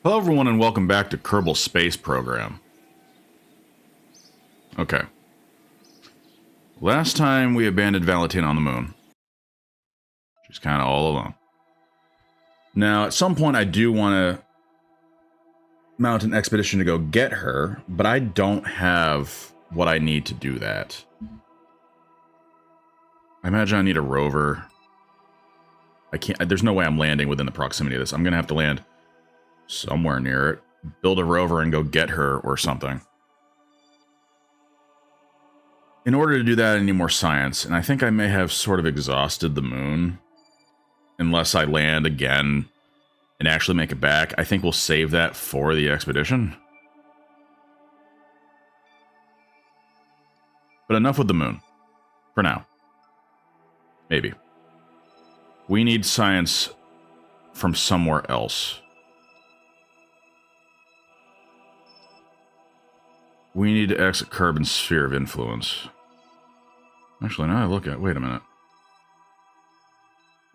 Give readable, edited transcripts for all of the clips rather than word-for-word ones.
Hello everyone and welcome back to Kerbal Space Program. Okay. Last time we abandoned Valentina on the moon. She's kind of all alone. Now, at some point I do want to mount an expedition to go get her, but I don't have what I need to do that. I imagine I need a rover. I can't, there's no way I'm landing within the proximity of this. I'm going to have to land somewhere near it, build a rover and go get her or something. In order to do that, I need more science, and I think I may have sort of exhausted the moon. Unless I land again and actually make it back. I think we'll save that for the expedition. But enough with the moon. For now. Maybe. We need science from somewhere else. We need to exit Kerbin's sphere of influence. Actually, now I look at... Wait a minute.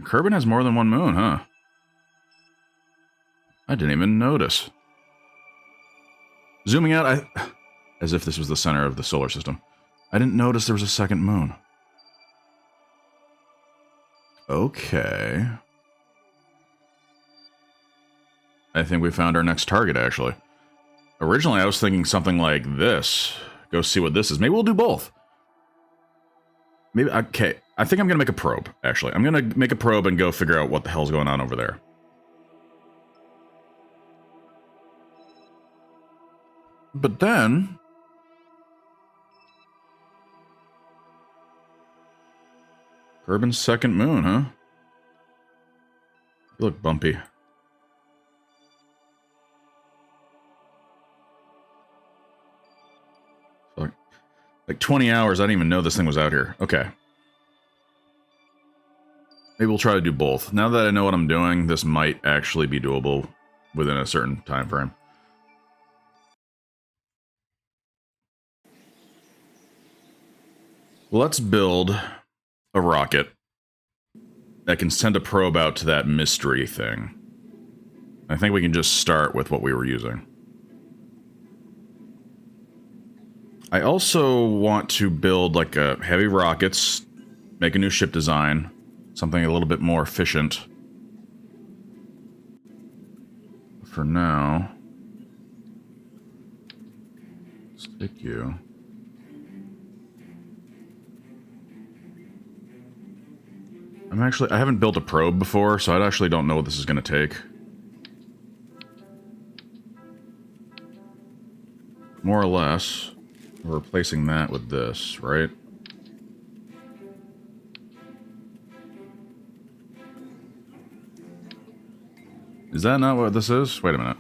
Kerbin has more than one moon, huh? I didn't even notice. Zooming out, as if this was the center of the solar system. I didn't notice there was a second moon. Okay. I think we found our next target, actually. Originally, I was thinking something like this. Go see what this is. Maybe we'll do both. Maybe, okay. I think I'm going to make a probe, actually. I'm going to make a probe and go figure out what the hell's going on over there. But then... Kerbin's second moon, huh? You look bumpy. Like 20 hours, I didn't even know this thing was out here. Okay. Maybe we'll try to do both. Now that I know what I'm doing, this might actually be doable within a certain time frame. Let's build a rocket that can send a probe out to that mystery thing. I think we can just start with what we were using. I also want to build like a heavy rockets, make a new ship design, something a little bit more efficient. For now, let's take you. I haven't built a probe before, so I actually don't know what this is going to take. More or less. We're replacing that with this, right? Is that not what this is? Wait a minute.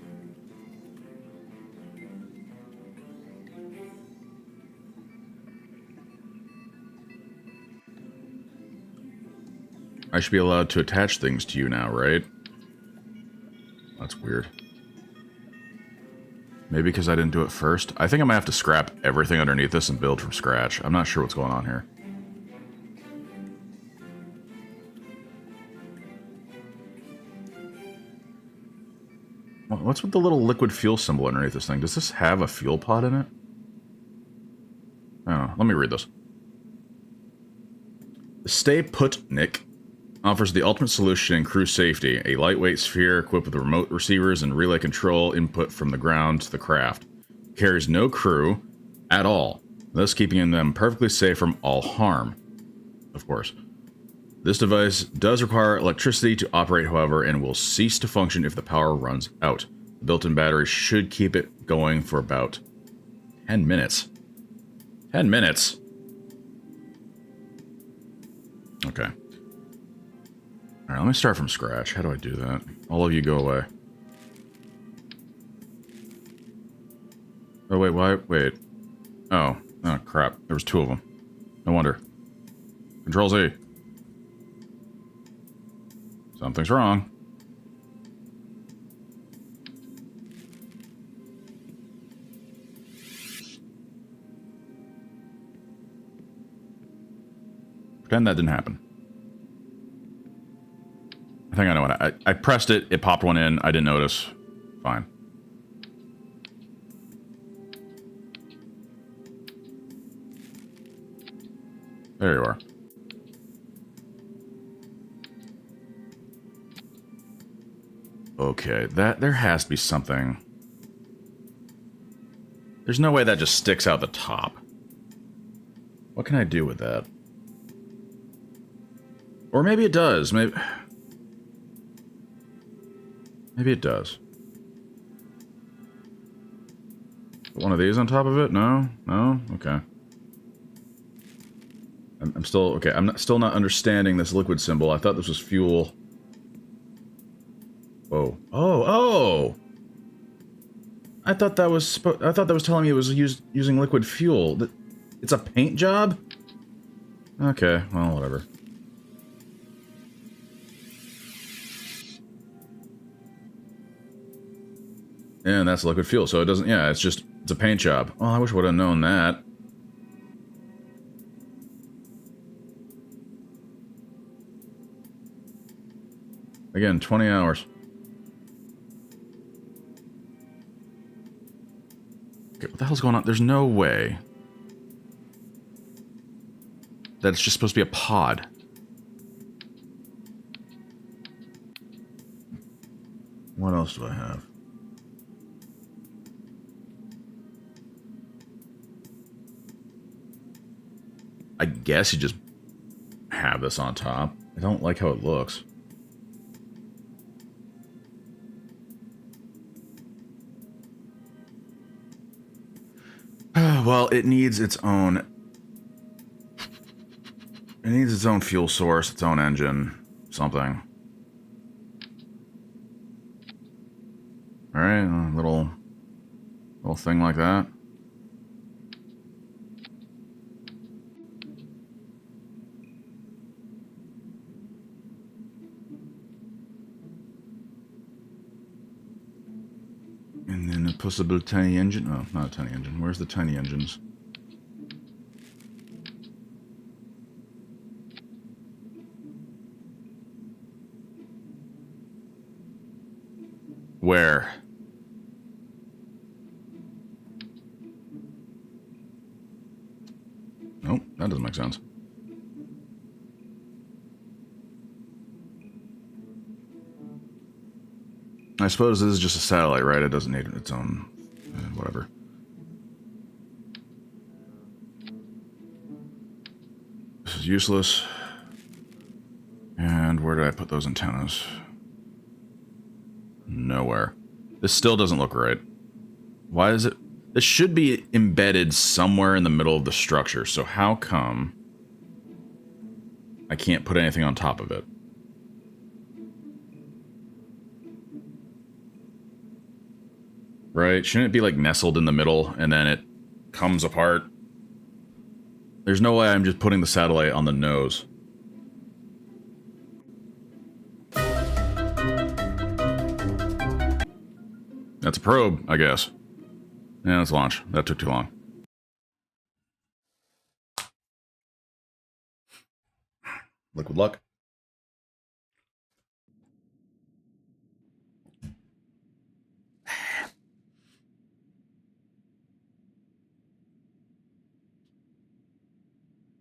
I should be allowed to attach things to you now, right? That's weird. Maybe because I didn't do it first. I think I might have to scrap everything underneath this and build from scratch. I'm not sure what's going on here. What's with the little liquid fuel symbol underneath this thing? Does this have a fuel pod in it? Oh, let me read this. Stay Put, Nick offers the ultimate solution in crew safety, a lightweight sphere equipped with remote receivers and relay control input from the ground to the craft. Carries no crew at all, thus keeping them perfectly safe from all harm. Of course. This device does require electricity to operate, however, and will cease to function if the power runs out. The built-in battery should keep it going for about 10 minutes. 10 minutes? Okay. Alright, let me start from scratch. How do I do that? All of you go away. Oh, wait, why? Wait. Oh. Oh, crap. There was two of them. No wonder. Control Z. Something's wrong. Pretend that didn't happen. I think I know what I pressed it, it popped one in, I didn't notice. Fine. There you are. Okay, there has to be something. There's no way that just sticks out the top. What can I do with that? Or maybe it does. Maybe it does. Put one of these on top of it? No? No? Okay. I'm still... Okay, still not understanding this liquid symbol. I thought this was fuel. Oh. Oh! Oh! I thought that was telling me it was using liquid fuel. It's a paint job? Okay, well, whatever. And that's liquid fuel, so it doesn't... Yeah, it's a paint job. Oh, I wish I would have known that. Again, 20 hours. Okay, what the hell's going on? There's no way that it's just supposed to be a pod. What else do I have? I guess you just have this on top. I don't like how it looks. Well, it needs its own... It needs its own fuel source, its own engine, something. Alright, a little thing like that. And then a possible tiny engine. Oh, not a tiny engine. Where's the tiny engines? Where? Nope, that doesn't make sense. I suppose this is just a satellite, right? It doesn't need its own... whatever. This is useless. And where did I put those antennas? Nowhere. This still doesn't look right. Why is it... This should be embedded somewhere in the middle of the structure, so how come I can't put anything on top of it? Right? Shouldn't it be like nestled in the middle and then it comes apart? There's no way I'm just putting the satellite on the nose. That's a probe, I guess. Yeah, let's launch. That took too long. Liquid luck.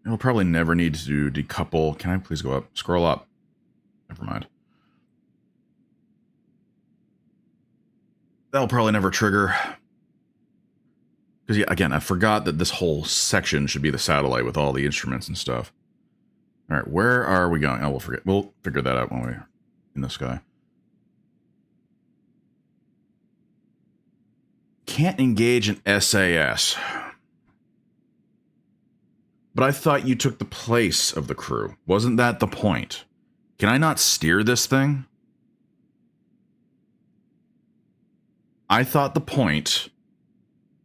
It'll probably never need to decouple. Can I please go up? Scroll up. Never mind. That'll probably never trigger. Because, yeah, again, I forgot that this whole section should be the satellite with all the instruments and stuff. All right, where are we going? Oh, we'll forget. We'll figure that out when we're in the sky. Can't engage in SAS. But I thought you took the place of the crew. Wasn't that the point? Can I not steer this thing? I thought the point...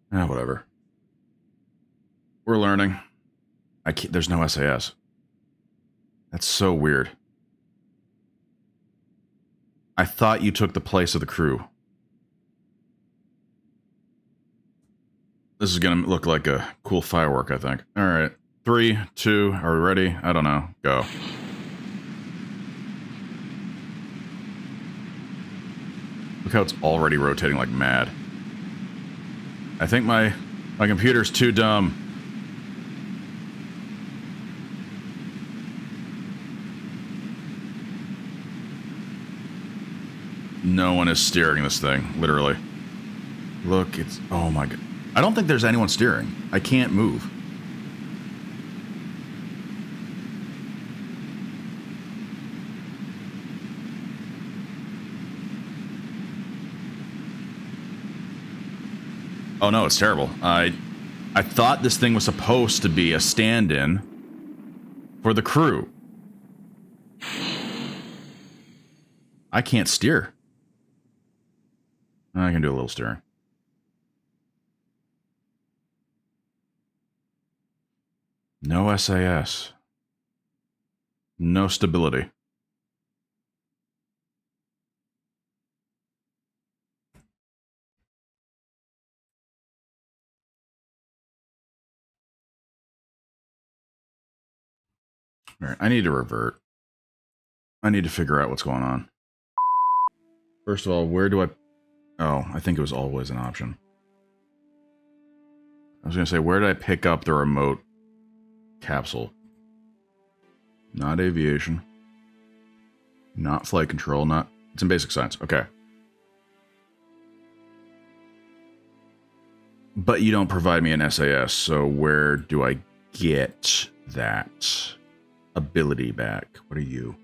whatever. We're learning. There's no SAS. That's so weird. I thought you took the place of the crew. This is gonna look like a cool firework, I think. Alright. 3, 2, are we ready? I don't know. Go. Look how it's already rotating like mad. I think my computer's too dumb. No one is steering this thing, literally. Look, it's... Oh my god. I don't think there's anyone steering. I can't move. Oh no, it's terrible. I thought this thing was supposed to be a stand-in for the crew. I can't steer. I can do a little steering. No SAS. No stability. All right, I need to revert. I need to figure out what's going on. First of all, where do I... Oh, I think it was always an option. I was going to say, where did I pick up the remote capsule? Not aviation. Not flight control. Not... It's in basic science. Okay. But you don't provide me an SAS, so where do I get that ability back? What are you?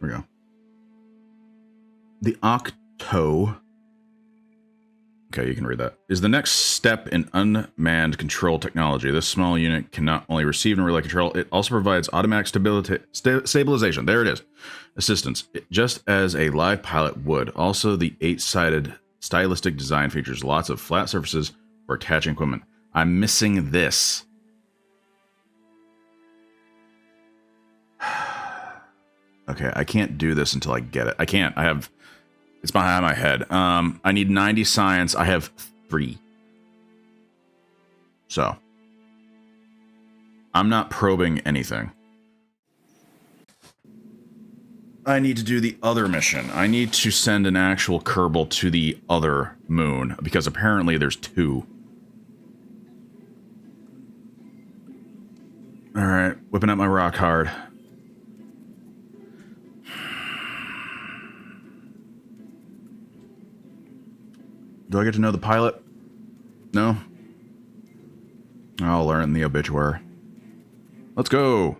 Here we go. The Octo... Okay, you can read that. Is the next step in unmanned control technology. This small unit can not only receive and relay control, it also provides automatic stabilization. There it is. Assistance. Just as a live pilot would. Also, the 8-sided stylistic design features lots of flat surfaces for attaching equipment. I'm missing this. Okay, I can't do this until I get it. I can't. I have... It's behind my head. I need 90 science. I have 3. So. I'm not probing anything. I need to do the other mission. I need to send an actual Kerbal to the other moon, because apparently there's 2. Alright, whipping up my rock hard. Do I get to know the pilot? No? I'll learn in the obituary. Let's go!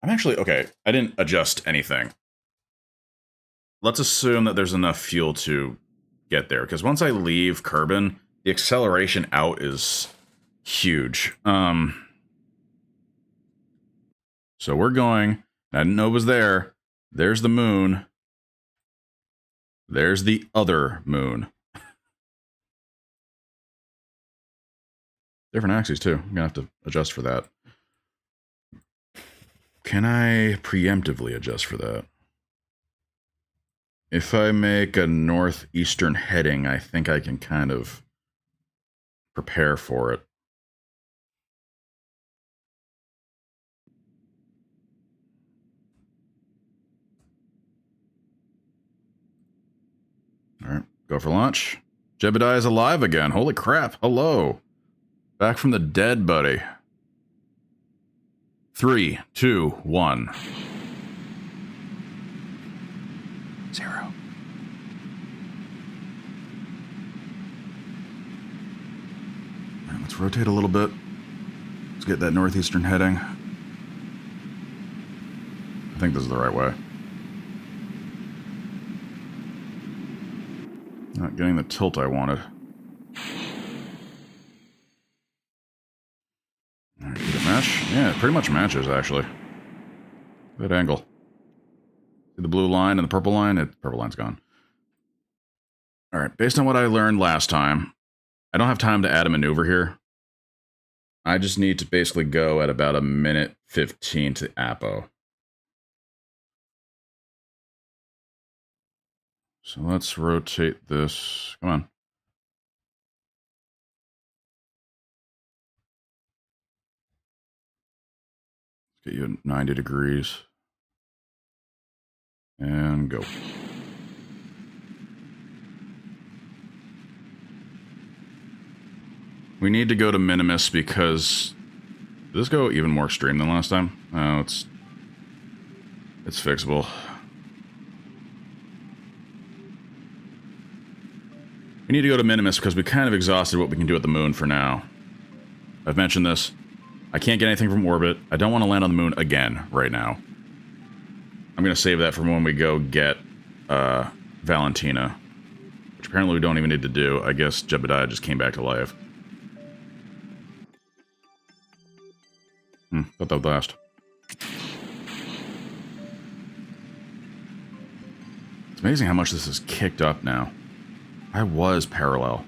I'm actually... Okay, I didn't adjust anything. Let's assume that there's enough fuel to get there, because once I leave Kerbin, the acceleration out is huge. So we're going... I didn't know it was there. There's the moon. There's the other moon. Different axes, too. I'm gonna have to adjust for that. Can I preemptively adjust for that? If I make a northeastern heading, I think I can kind of prepare for it. Alright, go for launch. Jebediah is alive again. Holy crap. Hello. Back from the dead, buddy. 3, 2, 1. 0. Alright, let's rotate a little bit. Let's get that northeastern heading. I think this is the right way. Not getting the tilt I wanted. Alright, did it match? Yeah, it pretty much matches, actually. Good angle. See the blue line and the purple line? The purple line's gone. Alright, based on what I learned last time, I don't have time to add a maneuver here. I just need to basically go at about 1:15 to Apo. So let's rotate this. Come on. Get you at 90 degrees. And go. We need to go to Minimus because... Did this go even more extreme than last time? Oh, it's fixable. We need to go to Minimus because we kind of exhausted what we can do at the moon for now. I've mentioned this. I can't get anything from orbit. I don't want to land on the moon again right now. I'm going to save that for when we go get Valentina. Which apparently we don't even need to do. I guess Jebediah just came back to life. Thought that would last. It's amazing how much this is kicked up now. I was parallel.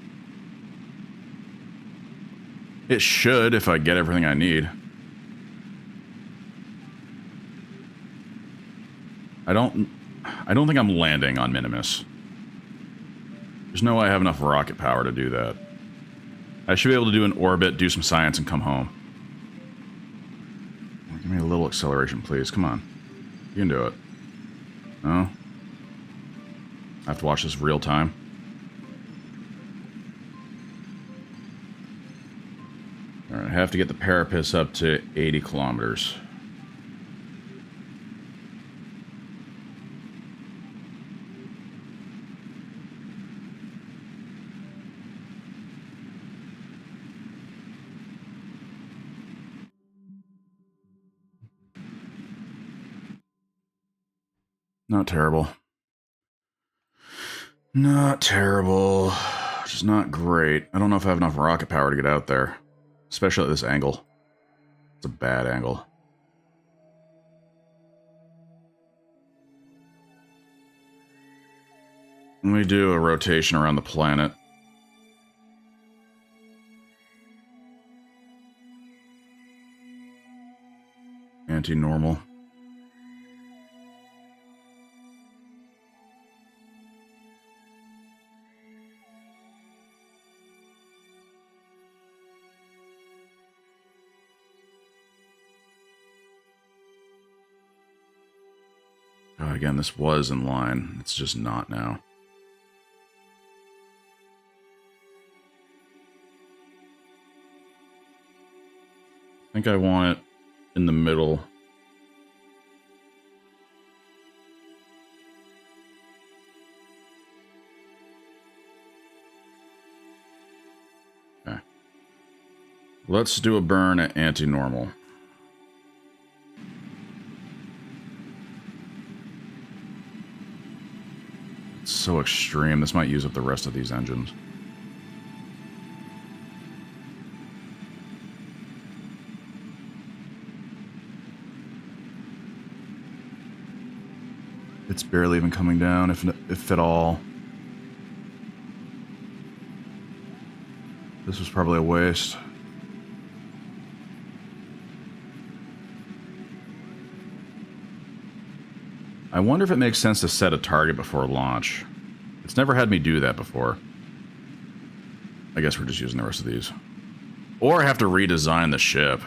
It should if I get everything I need. I don't think I'm landing on Minimus. There's no way I have enough rocket power to do that. I should be able to do an orbit, do some science, and come home. Give me a little acceleration, please. Come on. You can do it. No? I have to watch this real time. Alright, I have to get the Parapets up to 80 kilometers. Not terrible. Not terrible. Just not great. I don't know if I have enough rocket power to get out there. Especially at this angle. It's a bad angle. Let me do a rotation around the planet. Anti-normal. Again, this was in line. It's just not now. I think I want it in the middle. Okay. Let's do a burn at anti-normal. So extreme. This might use up the rest of these engines. It's barely even coming down, if at all. This was probably a waste. I wonder if it makes sense to set a target before launch. It's never had me do that before. I guess we're just using the rest of these. Or I have to redesign the ship.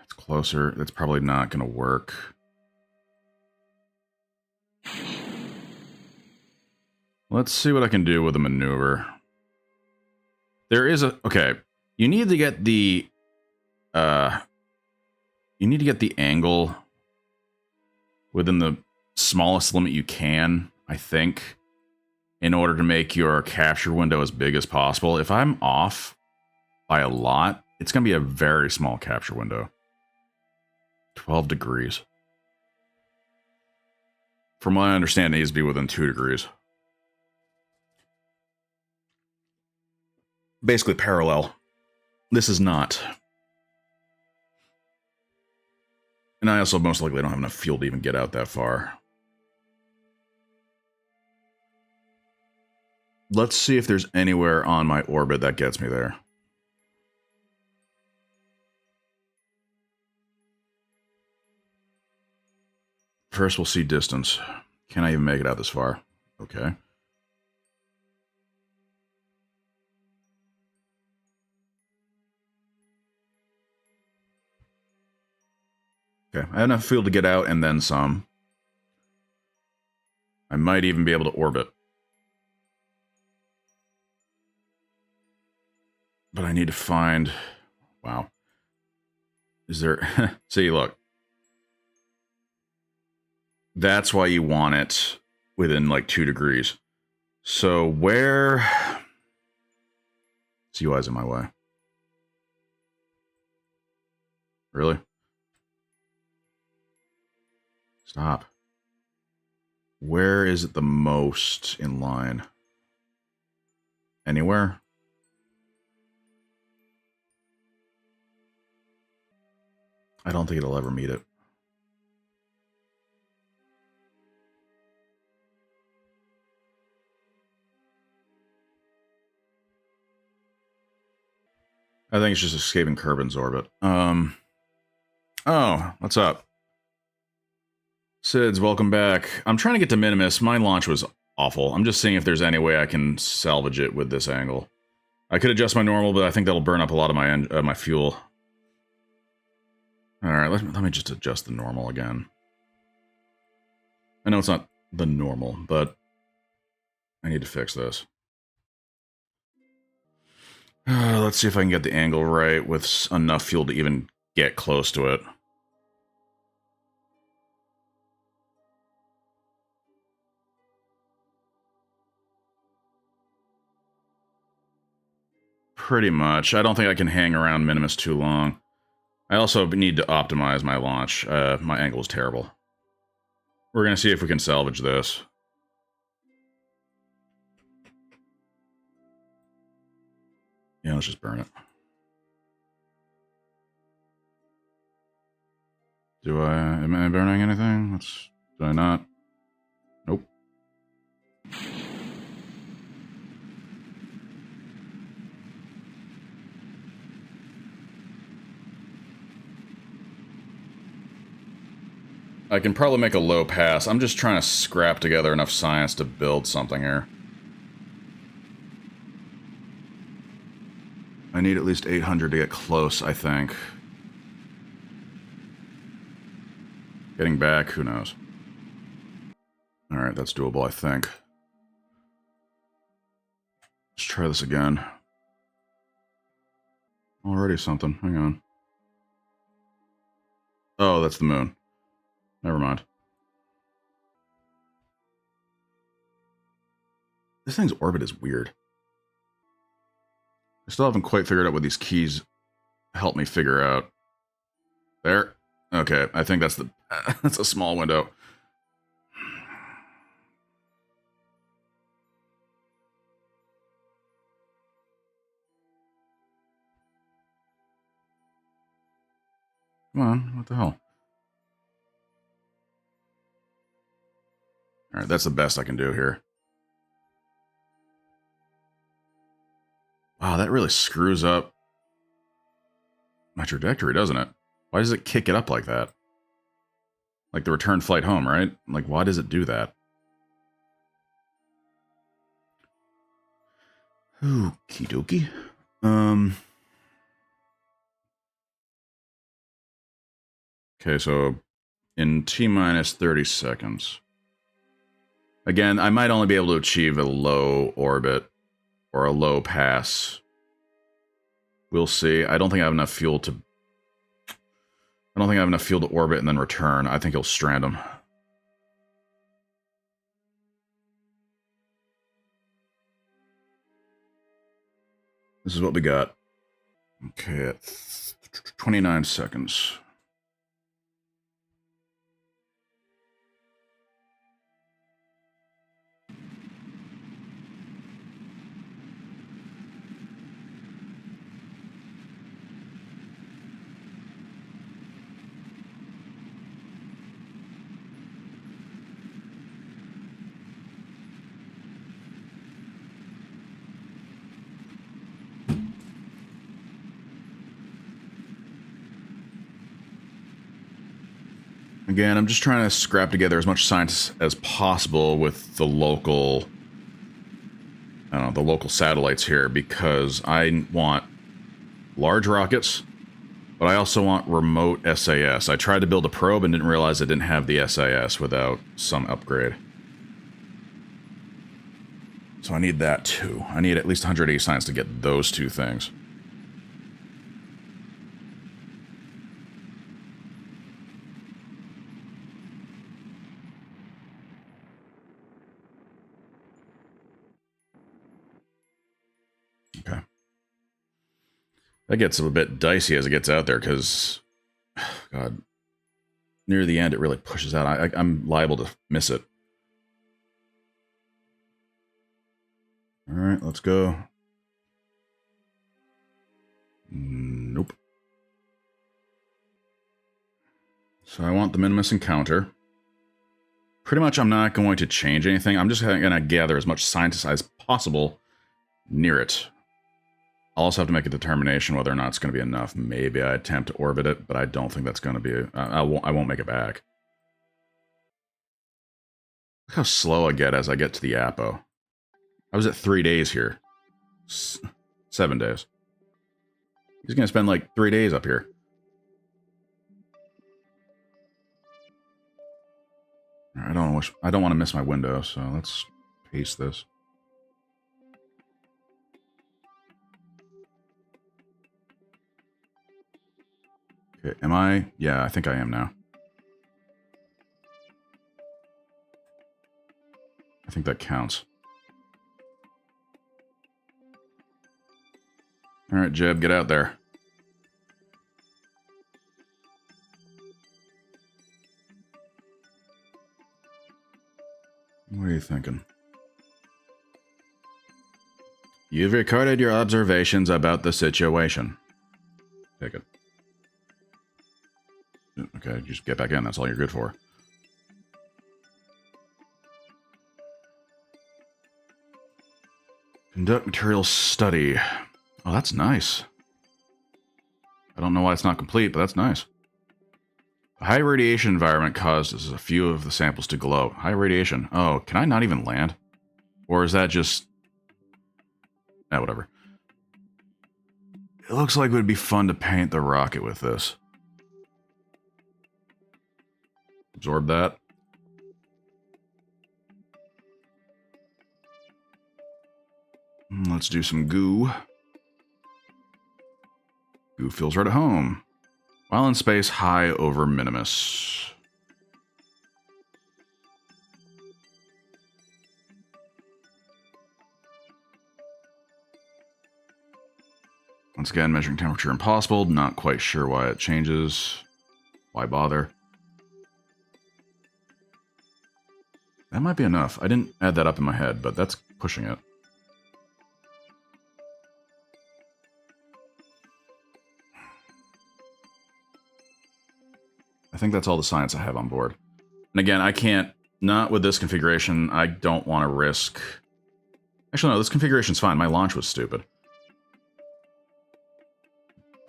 It's closer. That's probably not going to work. Let's see what I can do with a maneuver. There is a... Okay. You need to get the... you need to get the angle within the smallest limit you can, I think, in order to make your capture window as big as possible. If I'm off by a lot, it's going to be a very small capture window. 12 degrees. From what I understand, it needs to be within 2 degrees. Basically parallel. This is not. And I also most likely don't have enough fuel to even get out that far. Let's see if there's anywhere on my orbit that gets me there. First, we'll see distance. Can I even make it out this far? Okay. Okay, I have enough fuel to get out and then some. I might even be able to orbit. But I need to find... Wow. Is there... See, look. That's why you want it within like 2 degrees. So where... CUI's in my way. Really? Stop. Where is it the most in line? Anywhere? I don't think it'll ever meet it. I think it's just escaping Kerbin's orbit. Oh, what's up? Sids, welcome back. I'm trying to get to Minimus. My launch was awful. I'm just seeing if there's any way I can salvage it with this angle. I could adjust my normal, but I think that'll burn up a lot of my fuel. Alright, let me just adjust the normal again. I know it's not the normal, but I need to fix this. Let's see if I can get the angle right with enough fuel to even get close to it. Pretty much. I don't think I can hang around Minimus too long. I also need to optimize my launch. My angle is terrible. We're going to see if we can salvage this. Yeah, let's just burn it. Am I burning anything? Did I not? Nope. I can probably make a low pass. I'm just trying to scrap together enough science to build something here. I need at least 800 to get close, I think. Getting back, who knows? Alright, that's doable, I think. Let's try this again. Already something, hang on. Oh, that's the moon. Never mind. This thing's orbit is weird. I still haven't quite figured out what these keys help me figure out. There. Okay, I think that's the... that's a small window. Come on, what the hell? Alright, that's the best I can do here. Wow, that really screws up my trajectory, doesn't it? Why does it kick it up like that? Like the return flight home, right? Like, why does it do that? Okie dokie. Okay, so in T-minus 30 seconds. Again, I might only be able to achieve a low orbit or a low pass. We'll see. I don't think I have enough fuel to... I don't think I have enough fuel to orbit and then return. I think he'll strand him. This is what we got. Okay, at 29 seconds. Again, I'm just trying to scrap together as much science as possible with the local, I don't know, the local satellites here, because I want large rockets, but I also want remote SAS. I tried to build a probe and didn't realize I didn't have the SAS without some upgrade. So I need that too. I need at least 180 science to get those two things. That gets a bit dicey as it gets out there, because, God, near the end it really pushes out. I'm liable to miss it. All right, let's go. Nope. So I want the Minimus encounter. Pretty much I'm not going to change anything. I'm just going to gather as much scientist as possible near it. I'll also have to make a determination whether or not it's going to be enough. Maybe I attempt to orbit it, but I don't think that's going to be... I won't make it back. Look how slow I get as I get to the Apo. I was at 3 days here. 7 days. He's going to spend like 3 days up here. I don't want to miss my window, so let's paste this. Okay, am I? Yeah, I think I am now. I think that counts. All right, Jeb, get out there. What are you thinking? You've recorded your observations about the situation. Take it. Okay, just get back in. That's all you're good for. Conduct material study. Oh, that's nice. I don't know why it's not complete, but that's nice. A high radiation environment causes a few of the samples to glow. High radiation. Oh, can I not even land? Or is that just... whatever. It looks like it would be fun to paint the rocket with this. Absorb that. Let's do some goo. Goo feels right at home. While in space, high over Minimus. Once again, measuring temperature impossible. Not quite sure why it changes. Why bother? That might be enough. I didn't add that up in my head, but that's pushing it. I think that's all the science I have on board. And again, I can't, not with this configuration, I don't want to risk... Actually, no, this configuration's fine. My launch was stupid.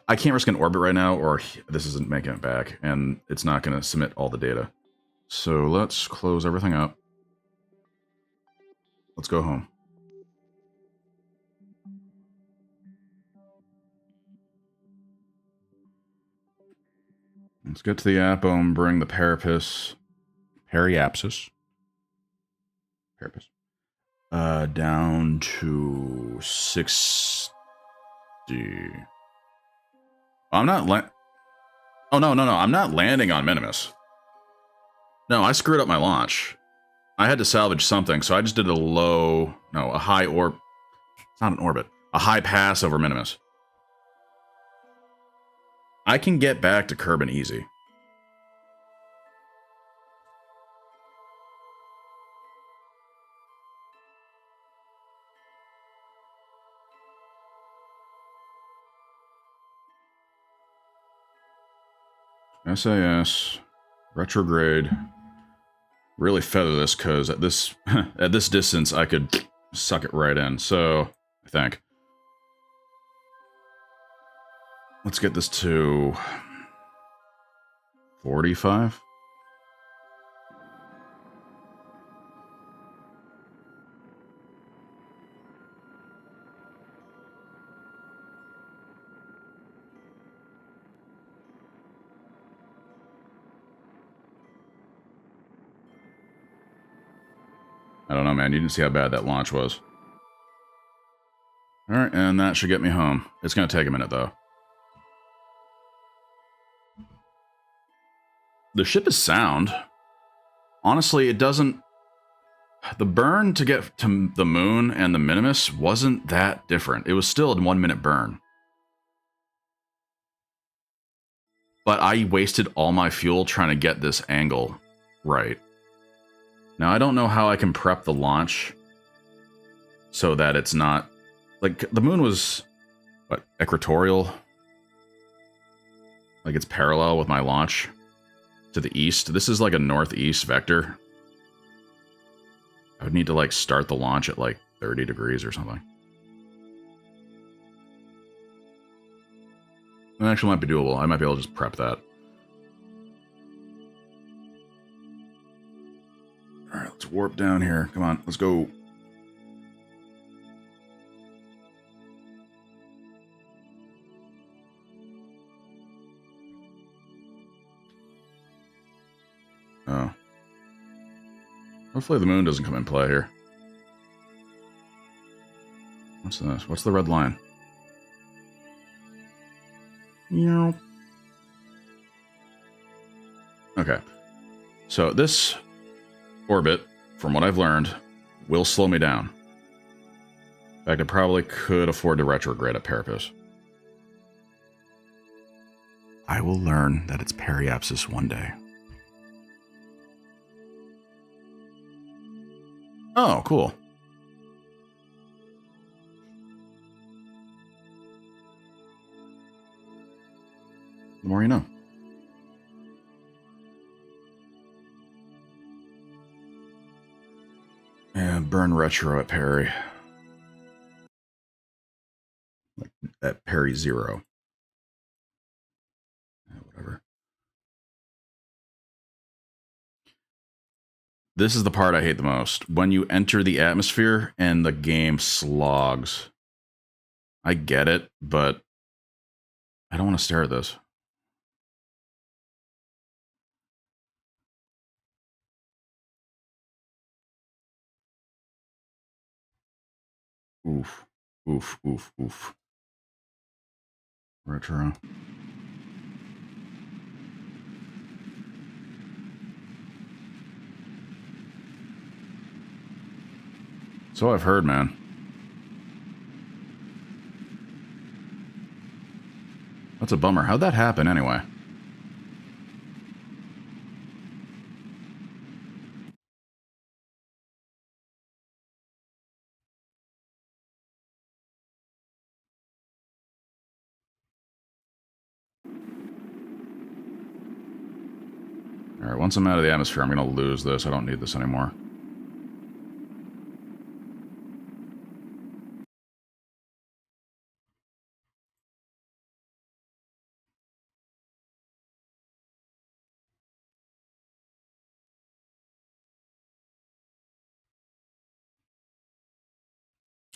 I can't risk an orbit right now, or this isn't making it back, and it's not going to submit all the data. So let's close everything up. Let's go home. Let's get to the Apo and bring the Periapsis down to 60. I'm not Oh, no. I'm not landing on Minimus. No, I screwed up my launch. I had to salvage something, so I just did a high orb. It's not an orbit. A high pass over Minimus. I can get back to Kerbin easy. SAS, retrograde, really feather this, because at this at this distance I could suck it right in. So I think let's get this to 45. I don't know, man. You didn't see how bad that launch was. Alright, and that should get me home. It's going to take a minute, though. The ship is sound. Honestly, it doesn't... The burn to get to the moon and the Minimus wasn't that different. It was still a 1 minute burn. But I wasted all my fuel trying to get this angle right. Now, I don't know how I can prep the launch so that it's not... Like, the moon was, what, equatorial? Like, it's parallel with my launch to the east. This is like a northeast vector. I would need to, like, start the launch at, like, 30 degrees or something. It actually might be doable. I might be able to just prep that. Alright, let's warp down here. Come on, let's go. Oh. Hopefully the moon doesn't come in play here. What's this? What's the red line? Yeah. Okay. So this orbit, from what I've learned, will slow me down. In fact, I probably could afford to retrograde at Parapus. I will learn that it's periapsis one day. Oh, cool. The more you know. And burn retro at Perry. Like at Perry 0. Whatever. This is the part I hate the most. When you enter the atmosphere and the game slogs. I get it, but I don't want to stare at this. Oof. Oof, oof, oof. Retro. So I've heard, man. That's a bummer. How'd that happen anyway? Alright, once I'm out of the atmosphere, I'm going to lose this. I don't need this anymore.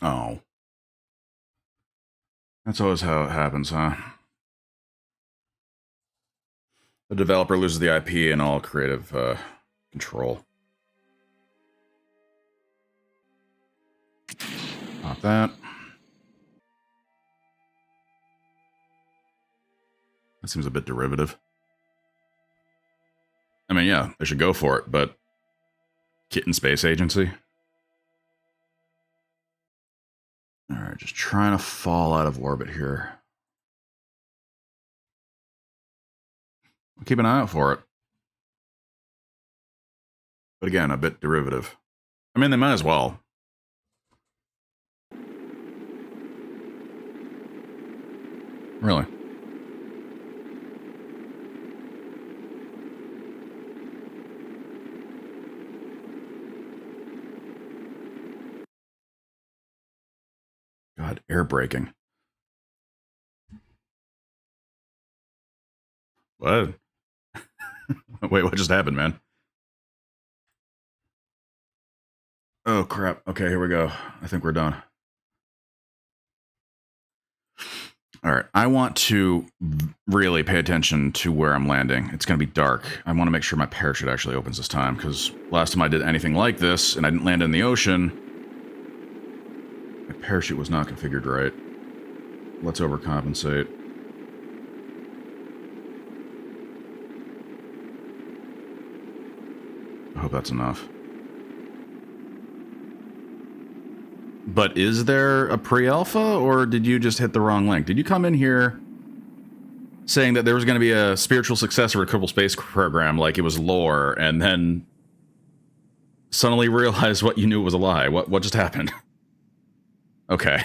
Oh. That's always how it happens, huh? The developer loses the IP and all creative control. Not that. That seems a bit derivative. I mean, yeah, they should go for it, but Kitten Space Agency? Alright, just trying to fall out of orbit here. I'll keep an eye out for it. But again, a bit derivative. I mean, they might as well. Really? God, air braking. What? Wait, what just happened, man? Oh, crap. Okay, here we go. I think we're done. All right, I want to really pay attention to where I'm landing. It's going to be dark. I want to make sure my parachute actually opens this time, because last time I did anything like this, and I didn't land in the ocean, my parachute was not configured right. Let's overcompensate. I hope that's enough. But is there a pre-alpha, or did you just hit the wrong link? Did you come in here saying that there was going to be a spiritual successor to Kerbal Space Program, like it was lore, and then suddenly realized what you knew was a lie. What just happened? Okay.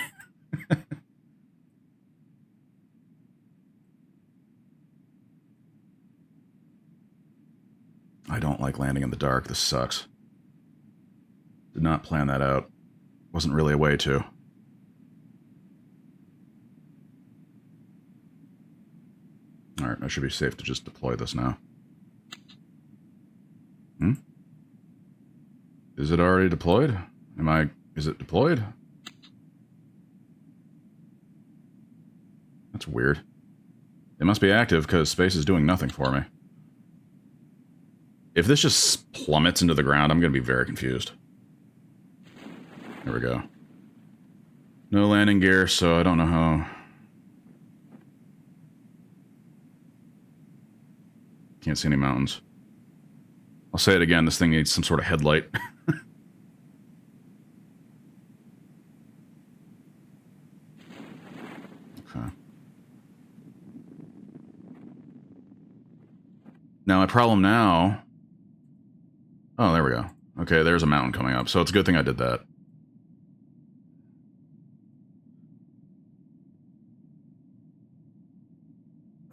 I don't like landing in the dark. This sucks. Did not plan that out. Wasn't really a way to. Alright, I should be safe to just deploy this now. Is it already deployed? Is it deployed? That's weird. It must be active because space is doing nothing for me. If this just plummets into the ground, I'm going to be very confused. There we go. No landing gear, so I don't know how... Can't see any mountains. I'll say it again, this thing needs some sort of headlight. Okay. Now, my problem now... Oh, there we go. Okay, there's a mountain coming up, so it's a good thing I did that.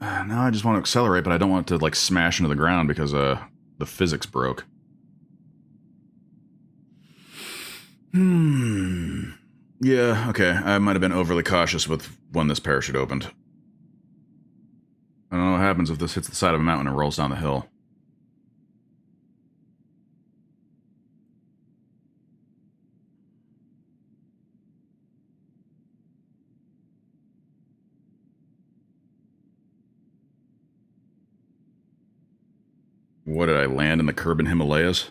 Now I just want to accelerate, but I don't want it to, like, smash into the ground because, the physics broke. Yeah, okay. I might have been overly cautious with when this parachute opened. I don't know what happens if this hits the side of a mountain and rolls down the hill. What, did I land in the Kerbal Himalayas?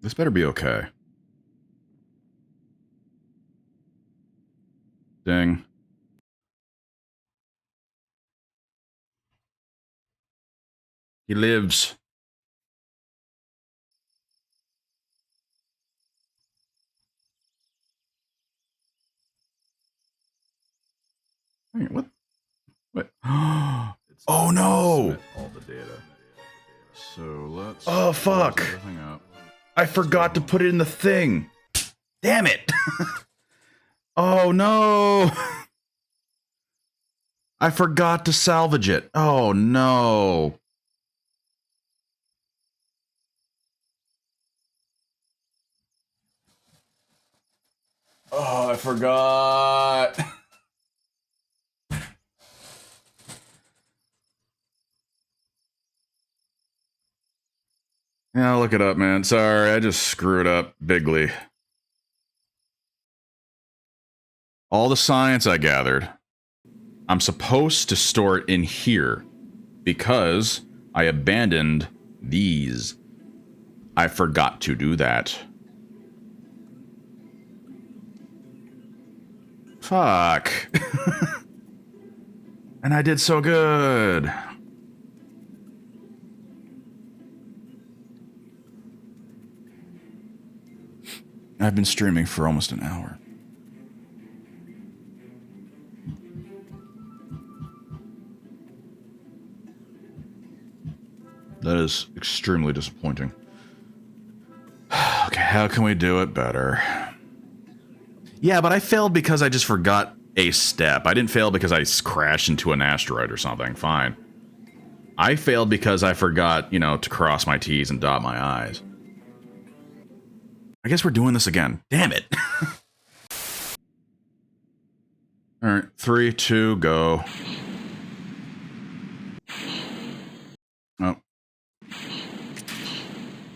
This better be okay. Dang. He lives. Wait, what? What? Oh no! All the data. So let's... Oh fuck! I forgot to put it in the thing! Damn it! Oh no! I forgot to salvage it. Oh no! Oh, I forgot! Yeah, I'll look it up, man. Sorry, I just screwed up bigly. All the science I gathered, I'm supposed to store it in here because I abandoned these. I forgot to do that. Fuck. And I did so good. I've been streaming for almost an hour. That is extremely disappointing. Okay, how can we do it better? Yeah, but I failed because I just forgot a step. I didn't fail because I crashed into an asteroid or something. Fine. I failed because I forgot, you know, to cross my T's and dot my I's. I guess we're doing this again. Damn it. Alright, 3, 2, go. Oh.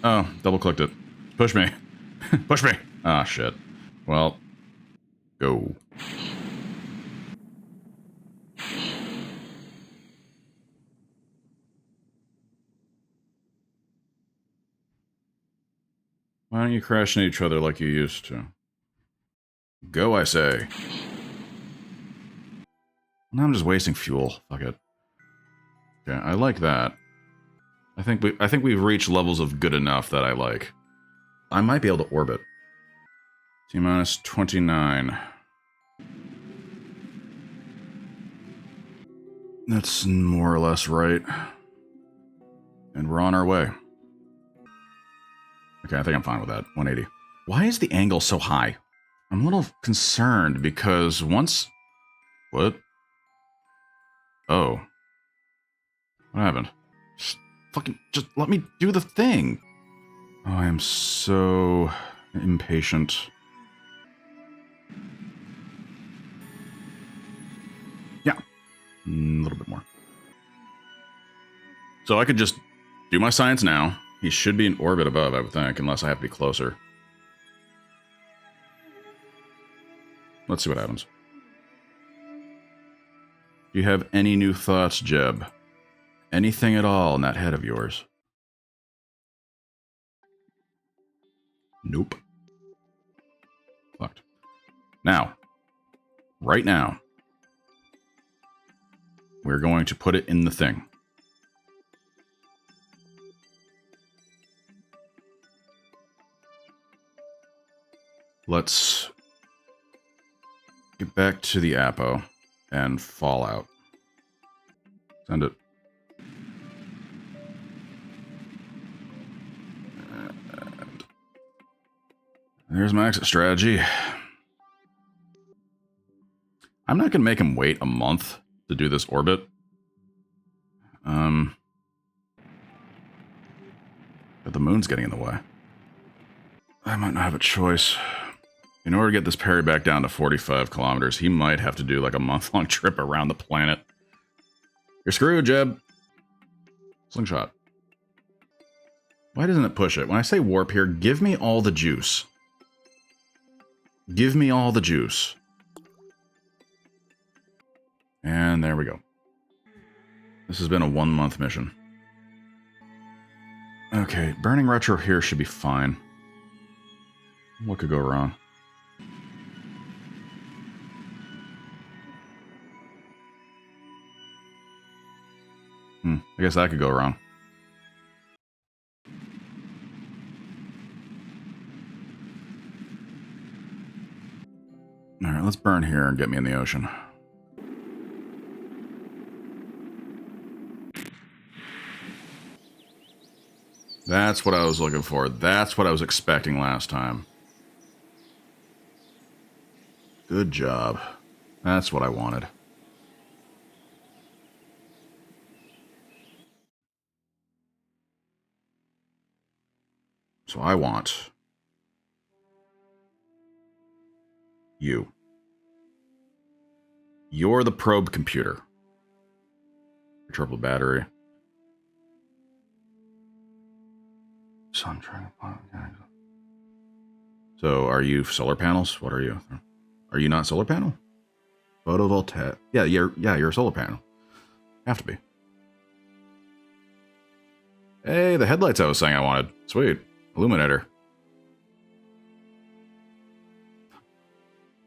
Oh, double clicked it. Push me. Push me. Ah, shit. Well, go. Why don't you crash into each other like you used to? Go, I say. Now I'm just wasting fuel. Fuck it. Okay, I like that. I think we've reached levels of good enough that I like. I might be able to orbit. T-minus 29. That's more or less right. And we're on our way. Okay, I think I'm fine with that. 180. Why is the angle so high? I'm a little concerned because once... What? Oh. What happened? Just let me do the thing. Oh, I am so impatient. Yeah. A little bit more. So I could just do my science now. He should be in orbit above, I would think, unless I have to be closer. Let's see what happens. Do you have any new thoughts, Jeb? Anything at all in that head of yours? Nope. Fucked. Now, right now, we're going to put it in the thing. Let's get back to the Apo and Fallout. Send it. And there's my exit strategy. I'm not going to make him wait a month to do this orbit. But the moon's getting in the way. I might not have a choice. In order to get this Perry back down to 45 kilometers, he might have to do like a month-long trip around the planet. You're screwed, Jeb. Slingshot. Why doesn't it push it? When I say warp here, give me all the juice. Give me all the juice. And there we go. This has been a 1-month mission. Okay, burning retro here should be fine. What could go wrong? I guess that could go wrong. Alright, let's burn here and get me in the ocean. That's what I was looking for. That's what I was expecting last time. Good job. That's what I wanted. So I want you. You're the probe computer. Triple battery. Sun trying to. So are you solar panels? What are you? Are you not solar panel? Photovoltaic. Yeah, you're a solar panel. Have to be. Hey, the headlights I was saying I wanted. Sweet. Illuminator.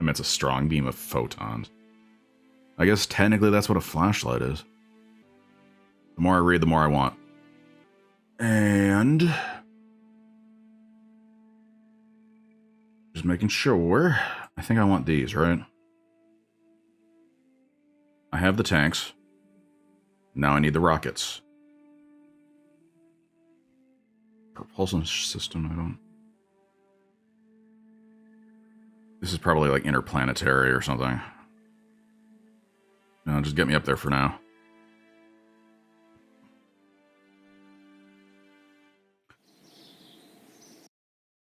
Emits a strong beam of photons. I guess technically that's what a flashlight is. The more I read, the more I want. And... just making sure. I think I want these, right? I have the tanks. Now I need the rockets. Propulsion system, I don't... This is probably like interplanetary or something. No, just get me up there for now.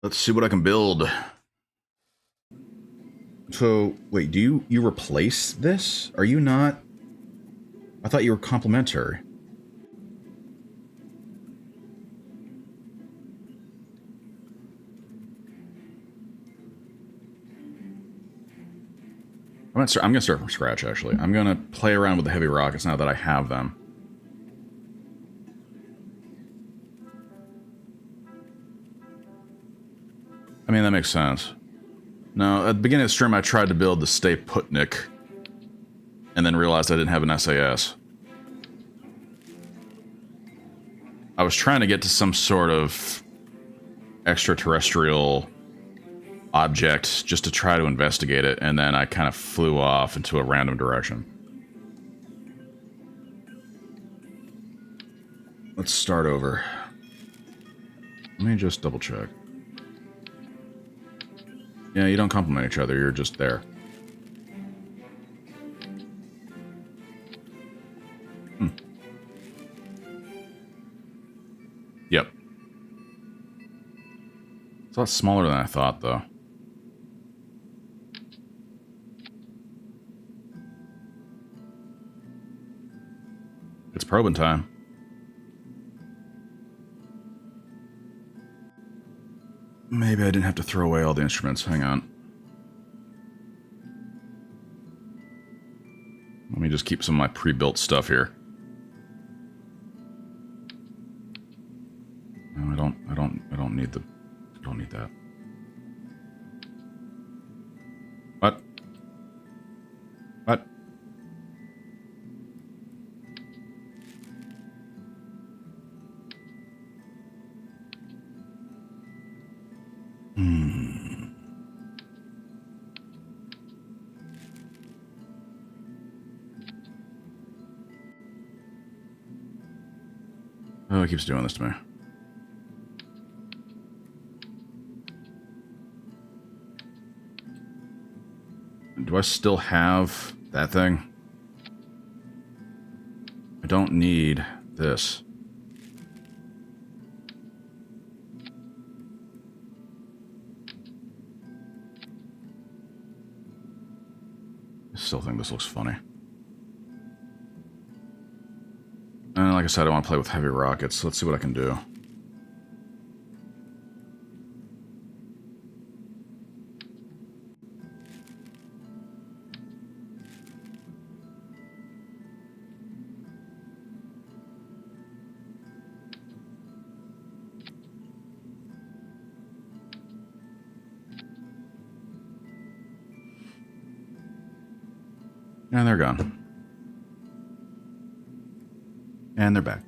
Let's see what I can build. So, wait, do you replace this? Are you not... I thought you were complementary. I'm going to start from scratch, actually. I'm going to play around with the heavy rockets now that I have them. I mean, that makes sense. Now, at the beginning of the stream, I tried to build the Stay Putnik, and then realized I didn't have an SAS. I was trying to get to some sort of extraterrestrial object just to try to investigate it, and then I kind of flew off into a random direction. Let's start over. Let me just double check. Yeah, you don't complement each other, you're just there. Yep. It's a lot smaller than I thought, though. It's probing time. Maybe I didn't have to throw away all the instruments. Hang on. Let me just keep some of my pre-built stuff here. No, I don't need that. What? What? Oh, it keeps doing this to me. Do I still have that thing? I don't need this. I still think this looks funny. And like I said, I want to play with heavy rockets, so let's see what I can do. And they're gone. And they're back.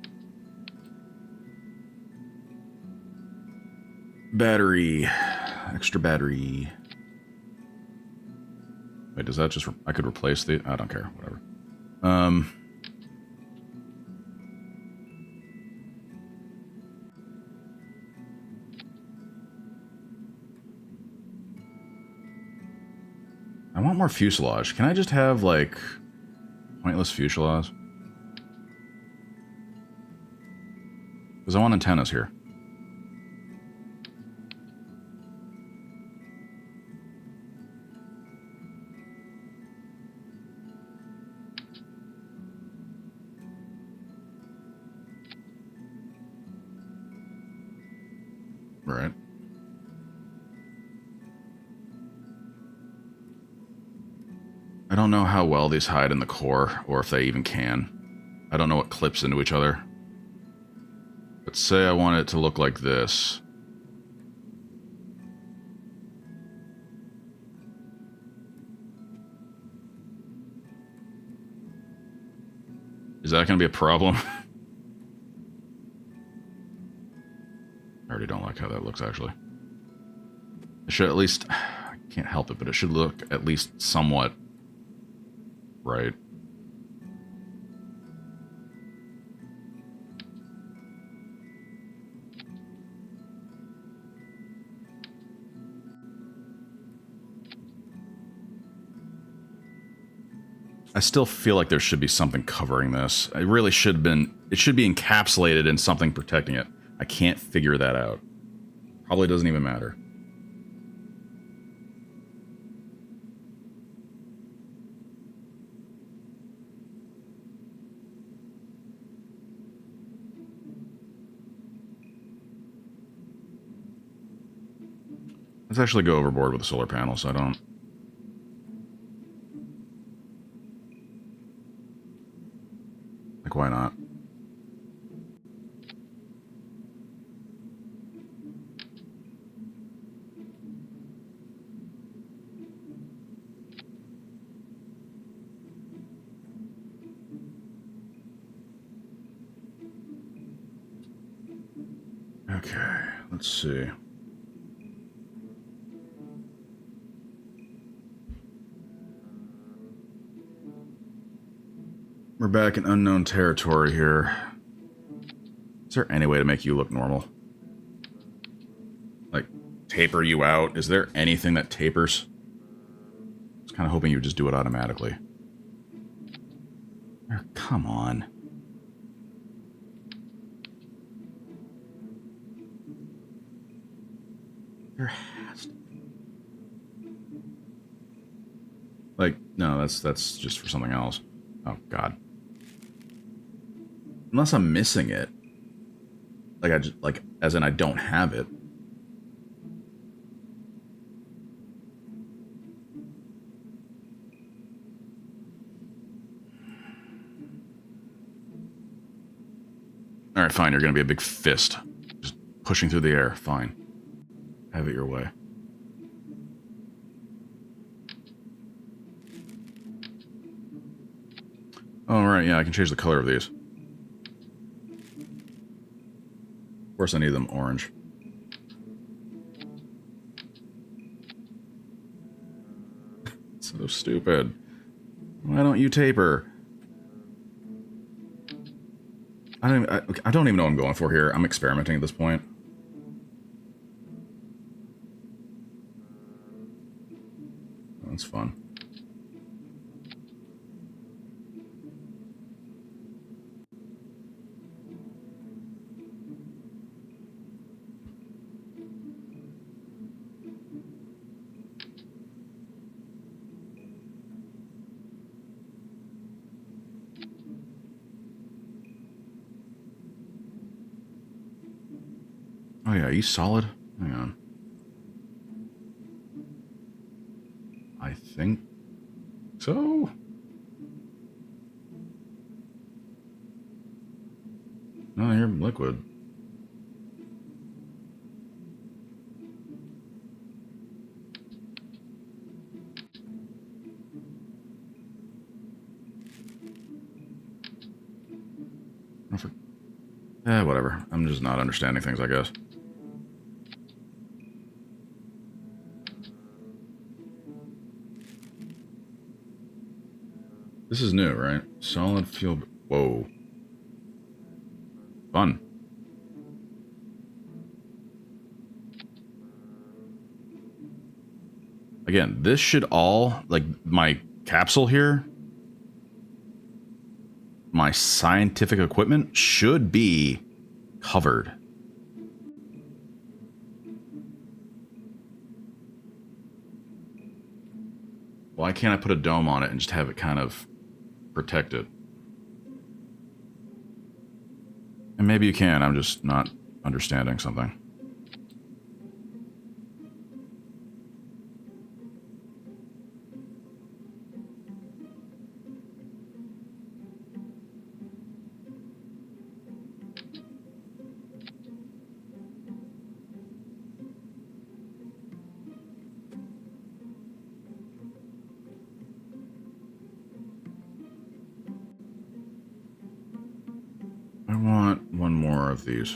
Battery. Extra battery. Wait, does that just... I could replace the... I don't care. Whatever. I want more fuselage. Can I just have, like, pointless fuselage? Because I want antennas here. Right. I don't know how well these hide in the core, or if they even can. I don't know what clips into each other. But say I want it to look like this. Is that going to be a problem? I already don't like how that looks, actually. It should at least... I can't help it, but it should look at least somewhat right. I still feel like there should be something covering this. It really should have been... It should be encapsulated in something protecting it. I can't figure that out. Probably doesn't even matter. Let's actually go overboard with the solar panels, so I don't... Like, why not? Okay, let's see. We're back in unknown territory here. Is there any way to make you look normal? Like, taper you out? Is there anything that tapers? I was kind of hoping you would just do it automatically. Come on. There has to be. Like, no, that's just for something else. Oh, God. Unless I'm missing it. Like, as in I don't have it. Alright, fine, you're gonna be a big fist. Just pushing through the air, fine. Have it your way. Oh, right, yeah, I can change the color of these. Of course I need them orange. So stupid. Why don't you taper? I don't even know what I'm going for here. I'm experimenting at this point. That's fun. Oh yeah, are you solid? Hang on. I think so. No, you're liquid. Whatever. I'm just not understanding things, I guess. This is new, right? Solid fuel... Whoa. Fun. Again, this should all... Like, my capsule here... My scientific equipment should be covered. Why can't I put a dome on it and just have it kind of protected? And maybe you can, I'm just not understanding something. I want one more of these.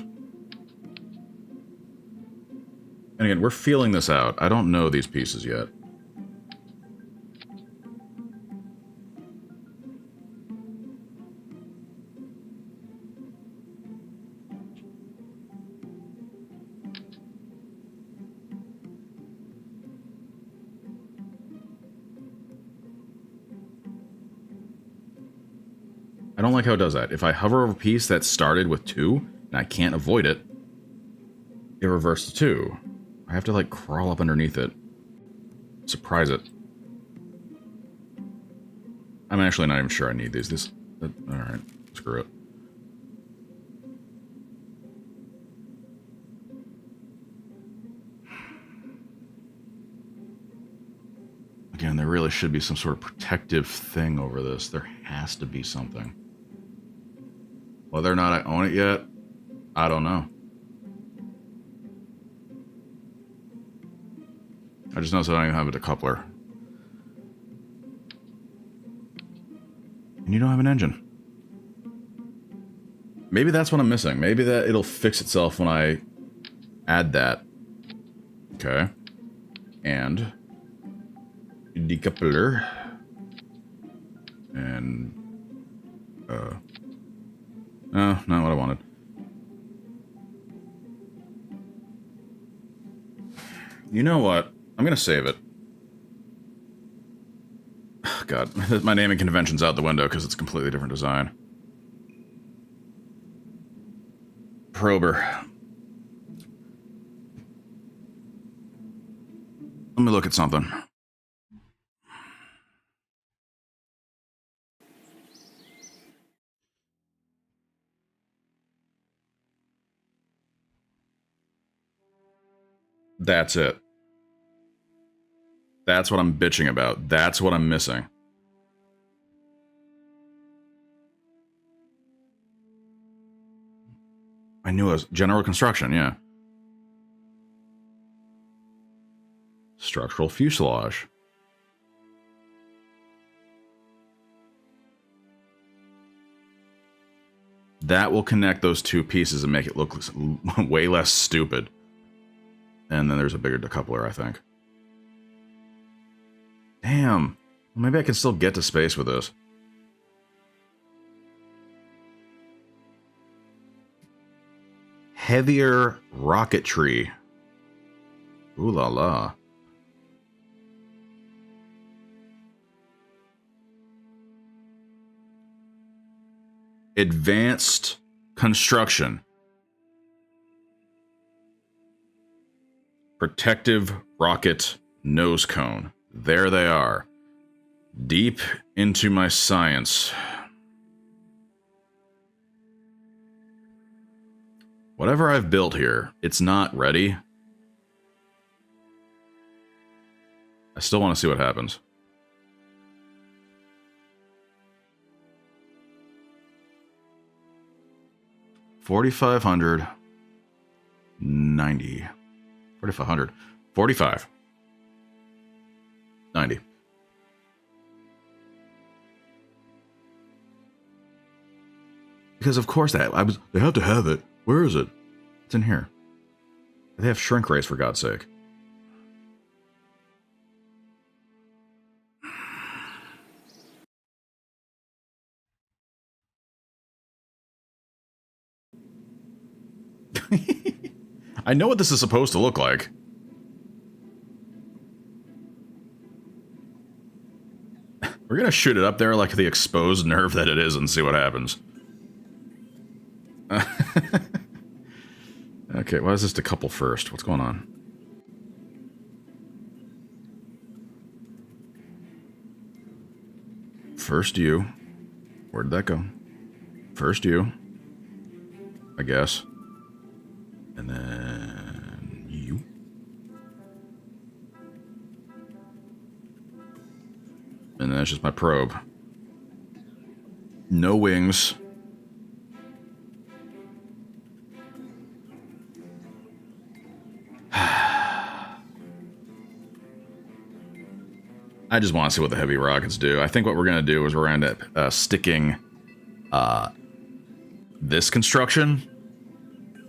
And again, we're feeling this out. I don't know these pieces yet. I don't like how it does that. If I hover over a piece that started with 2, and I can't avoid it, it reverts to 2. I have to, like, crawl up underneath it. Surprise it. I'm actually not even sure I need these. Alright, screw it. Again, there really should be some sort of protective thing over this. There has to be something. Whether or not I own it yet, I don't know. I just noticed I don't even have a decoupler. And you don't have an engine. Maybe that's what I'm missing. Maybe that it'll fix itself when I add that. Okay. And decoupler. And no, not what I wanted. You know what? I'm gonna save it. God, my naming convention's out the window because it's a completely different design. Prober. Let me look at something. That's it. That's what I'm bitching about. That's what I'm missing. I knew it was general construction, yeah. Structural fuselage. That will connect those two pieces and make it look way less stupid. And then there's a bigger decoupler, I think. Damn. Maybe I can still get to space with this. Heavier rocketry. Ooh la la. Advanced construction. Protective rocket nose cone. There they are. Deep into my science. Whatever I've built here, it's not ready. I still want to see what happens. $4,500. 90. 4,500. 45. 90. Because of course they have to have it. Where is it? It's in here. They have shrink race, for God's sake. I know what this is supposed to look like. We're gonna shoot it up there like the exposed nerve that it is and see what happens. Okay, why is this decouple first? What's going on? First you. Where'd that go? First you. I guess. And then you. And then that's just my probe. No wings. I just want to see what the heavy rockets do. I think what we're going to do is we're going to end up sticking this construction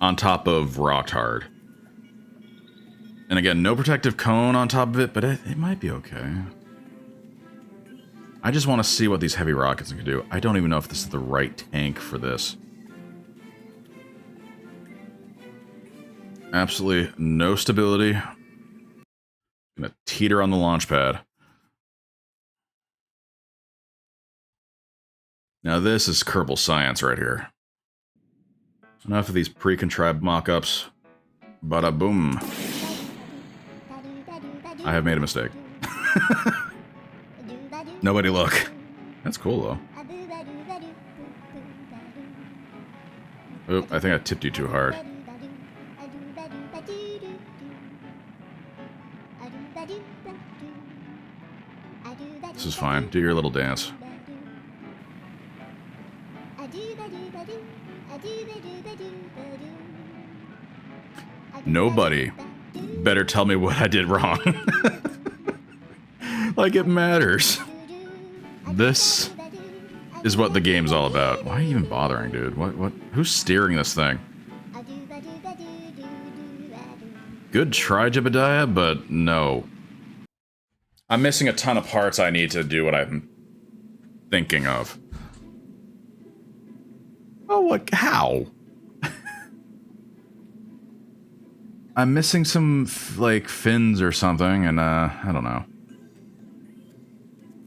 on top of rock hard. And again, no protective cone on top of it, but it might be okay. I just want to see what these heavy rockets can do. I don't even know if this is the right tank for this. Absolutely no stability. Gonna teeter on the launch pad. Now this is Kerbal science right here. Enough of these pre-contrived mock-ups. Bada boom. I have made a mistake. Nobody look. That's cool though. Oop, I think I tipped you too hard. This is fine. Do your little dance. Nobody better tell me what I did wrong. Like it matters. This is what the game's all about. Why are you even bothering, dude? What? Who's steering this thing? Good try, Jebediah, but no. I'm missing a ton of parts I need to do what I'm thinking of. Oh, what? How? I'm missing some, like, fins or something, and, I don't know.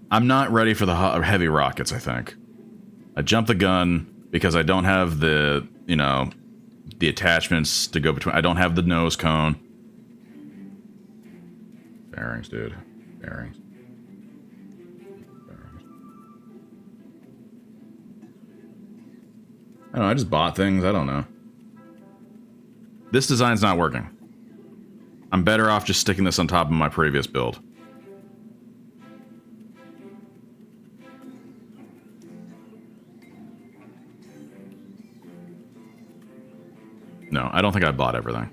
I'm not ready for the heavy rockets, I think. I jumped the gun because I don't have the, you know, the attachments to go between. I don't have the nose cone. Bearings, dude. Bearings. I don't know, I just bought things. I don't know. This design's not working. I'm better off just sticking this on top of my previous build. No, I don't think I bought everything.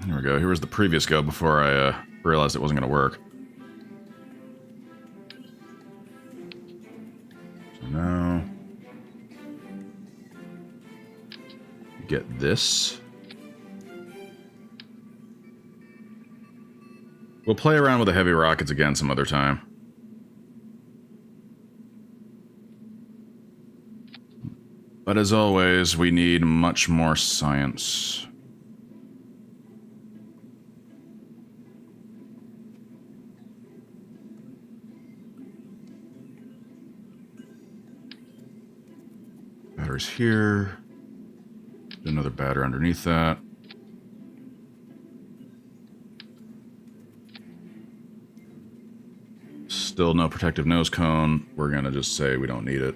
Here we go. Here was the previous go before I realized it wasn't going to work. So now... get this. We'll play around with the heavy rockets again some other time. But as always, we need much more science. Batteries here. Another battery underneath that. Still no protective nose cone. We're gonna just say we don't need it.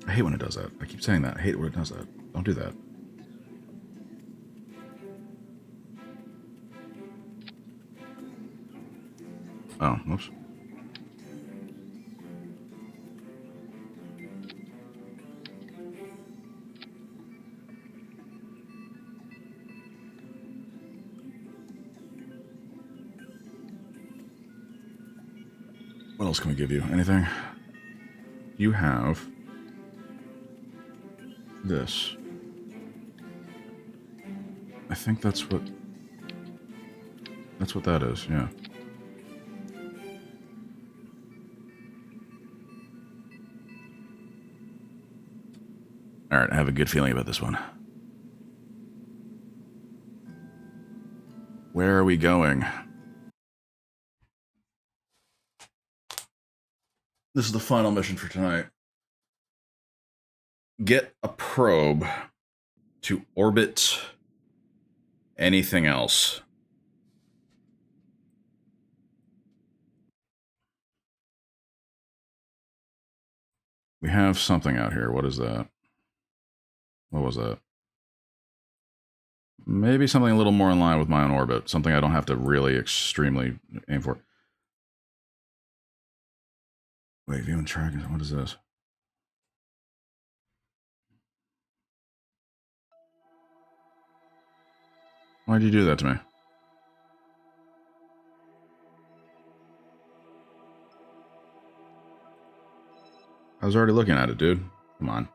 I hate when it does that. I keep saying that. I hate when it does that. Don't do that. Oh, whoops. What else can we give you? Anything? You have this. I think that's what that is, yeah. Alright, I have a good feeling about this one. Where are we going? This is the final mission for tonight. Get a probe to orbit anything else. We have something out here. What is that? What was that? Maybe something a little more in line with my own orbit. Something I don't have to really extremely aim for. Wait, view and track. What is this? Why'd you do that to me? I was already looking at it, dude. Come on.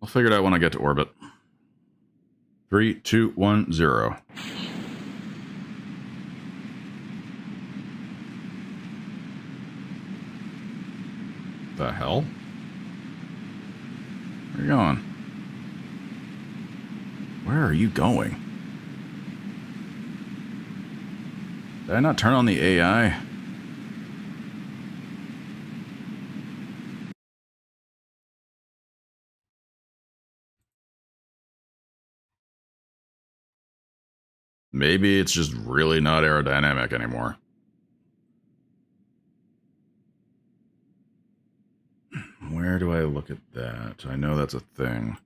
I'll figure it out when I get to orbit. 3, 2, 1, 0. The hell? Where are you going? Where are you going? Did I not turn on the AI? Maybe it's just really not aerodynamic anymore. Where do I look at that? I know that's a thing.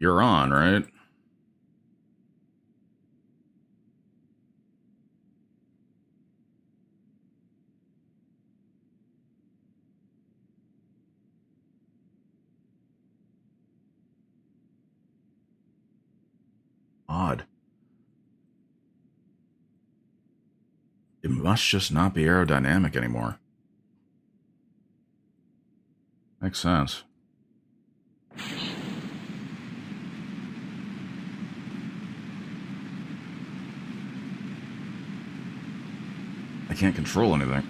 You're on, right? Odd. It must just not be aerodynamic anymore. Makes sense. I can't control anything.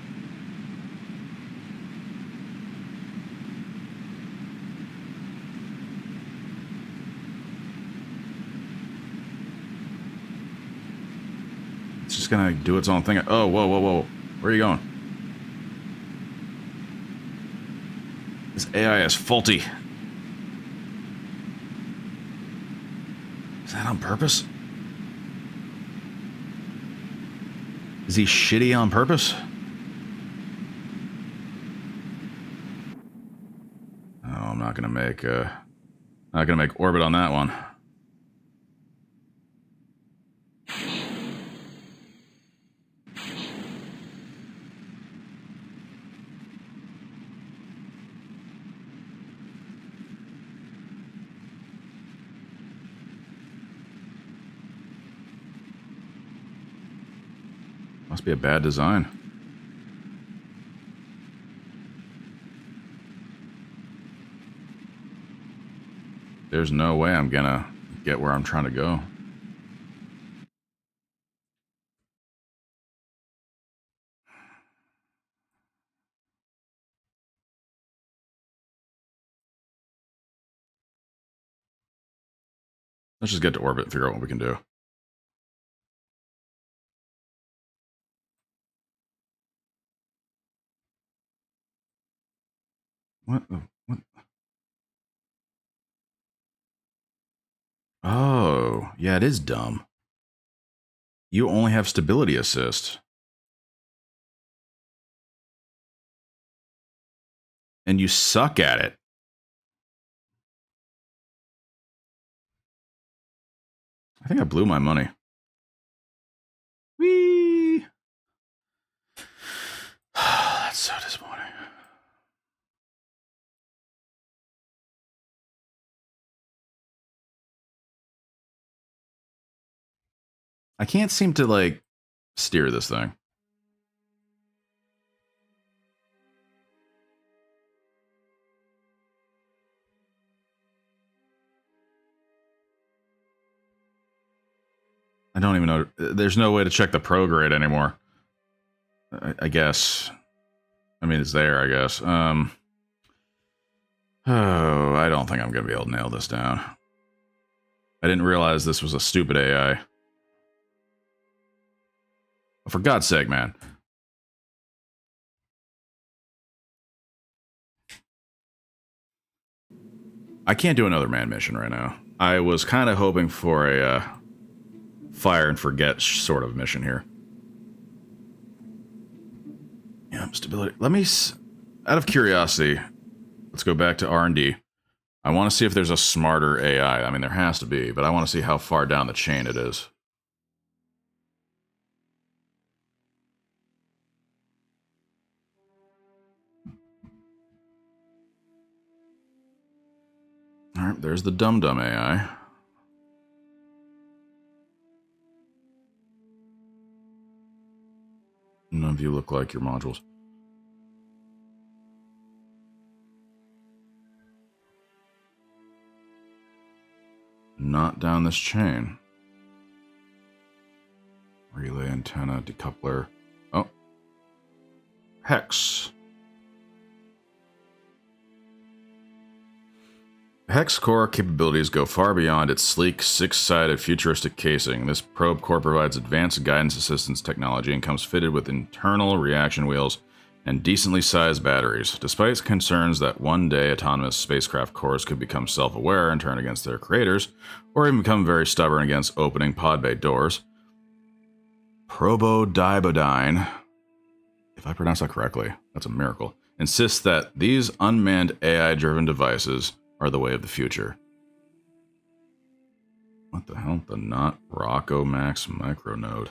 It's just gonna do its own thing. Oh, whoa, whoa, whoa. Where are you going? This AI is faulty. Is that on purpose? Is he shitty on purpose? Oh, I'm not gonna make orbit on that one. Must be a bad design. There's no way I'm gonna get where I'm trying to go. Let's just get to orbit and figure out what we can do. What? What? Oh, yeah, it is dumb. You only have stability assist. And you suck at it. I think I blew my money. Whee! That's so disappointing. I can't seem to, like, steer this thing. I don't even know. There's no way to check the prograde anymore. I guess. I mean, it's there, I guess. Oh, I don't think I'm going to be able to nail this down. I didn't realize this was a stupid AI. For God's sake, man. I can't do another man mission right now. I was kind of hoping for a fire and forget sort of mission here. Yeah, stability. Let me, out of curiosity, let's go back to R&D. I want to see if there's a smarter AI. I mean, there has to be, but I want to see how far down the chain it is. All right, there's the dum-dum AI. None of you look like your modules. Not down this chain. Relay antenna, decoupler. Oh. Hex. Hex core capabilities go far beyond its sleek, six-sided futuristic casing. This probe core provides advanced guidance assistance technology and comes fitted with internal reaction wheels and decently sized batteries. Despite concerns that one day autonomous spacecraft cores could become self-aware and turn against their creators, or even become very stubborn against opening pod bay doors, Probodibodyne, if I pronounce that correctly, that's a miracle, insists that these unmanned AI-driven devices are the way of the future. What the hell? The not Rocco Max micronode.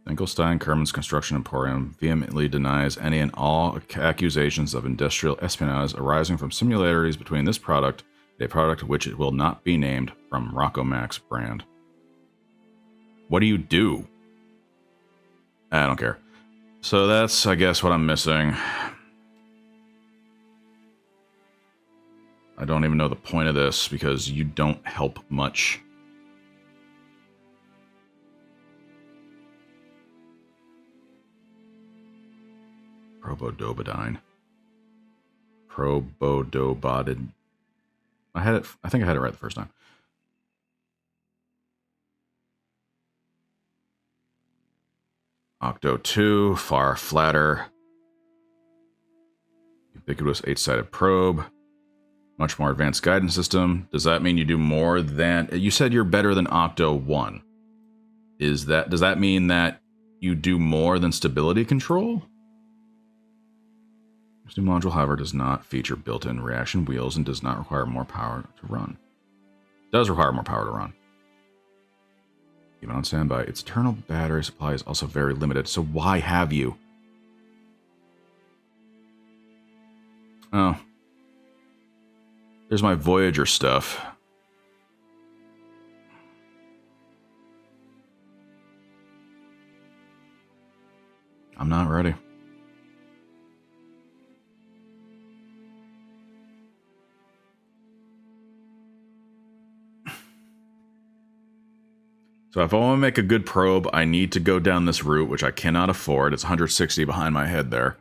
Finkelstein Kerman's Construction Emporium vehemently denies any and all accusations of industrial espionage arising from similarities between this product and a product which it will not be named from Rocco Max brand. What do you do? I don't care. So that's, I guess, what I'm missing. I don't even know the point of this because you don't help much. Probodobadine. Probodobodin. I think I had it right the first time. Octo 2, far flatter. Ubiquitous 8-sided probe. Much more advanced guidance system. Does that mean you do more than... You said you're better than Octo 1. Does that mean that you do more than stability control? This new module, however, does not feature built-in reaction wheels and does not require more power to run. It does require more power to run. Even on standby, its internal battery supply is also very limited, so why have you? Oh. There's my Voyager stuff. I'm not ready. So if I want to make a good probe, I need to go down this route, which I cannot afford. It's 160 behind my head there.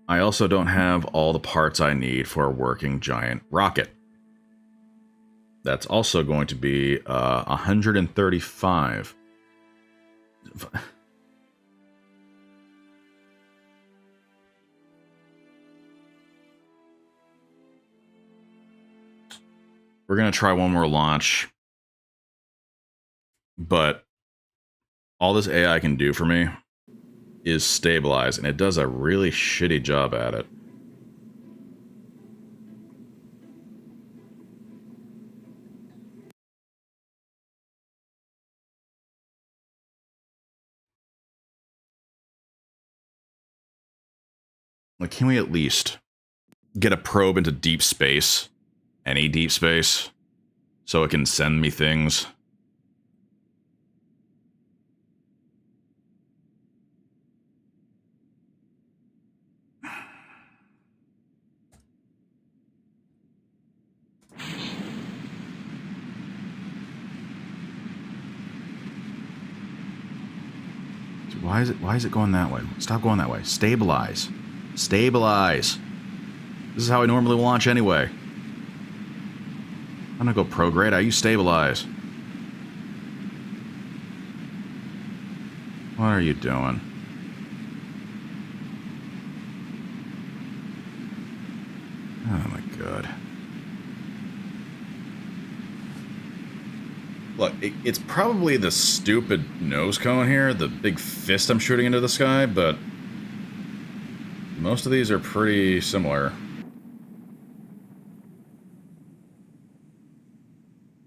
I also don't have all the parts I need for a working giant rocket. That's also going to be 135. We're going to try one more launch. But all this AI can do for me is stabilize, and it does a really shitty job at it. Like, can we at least get a probe into deep space? Any deep space? So it can send me things? Why is it going that way? Stop going that way. Stabilize. Stabilize. This is how I normally launch anyway. I'm gonna go prograde. I use stabilize. What are you doing? Oh my god. Look, it's probably the stupid nose cone here, the big fist I'm shooting into the sky, but most of these are pretty similar.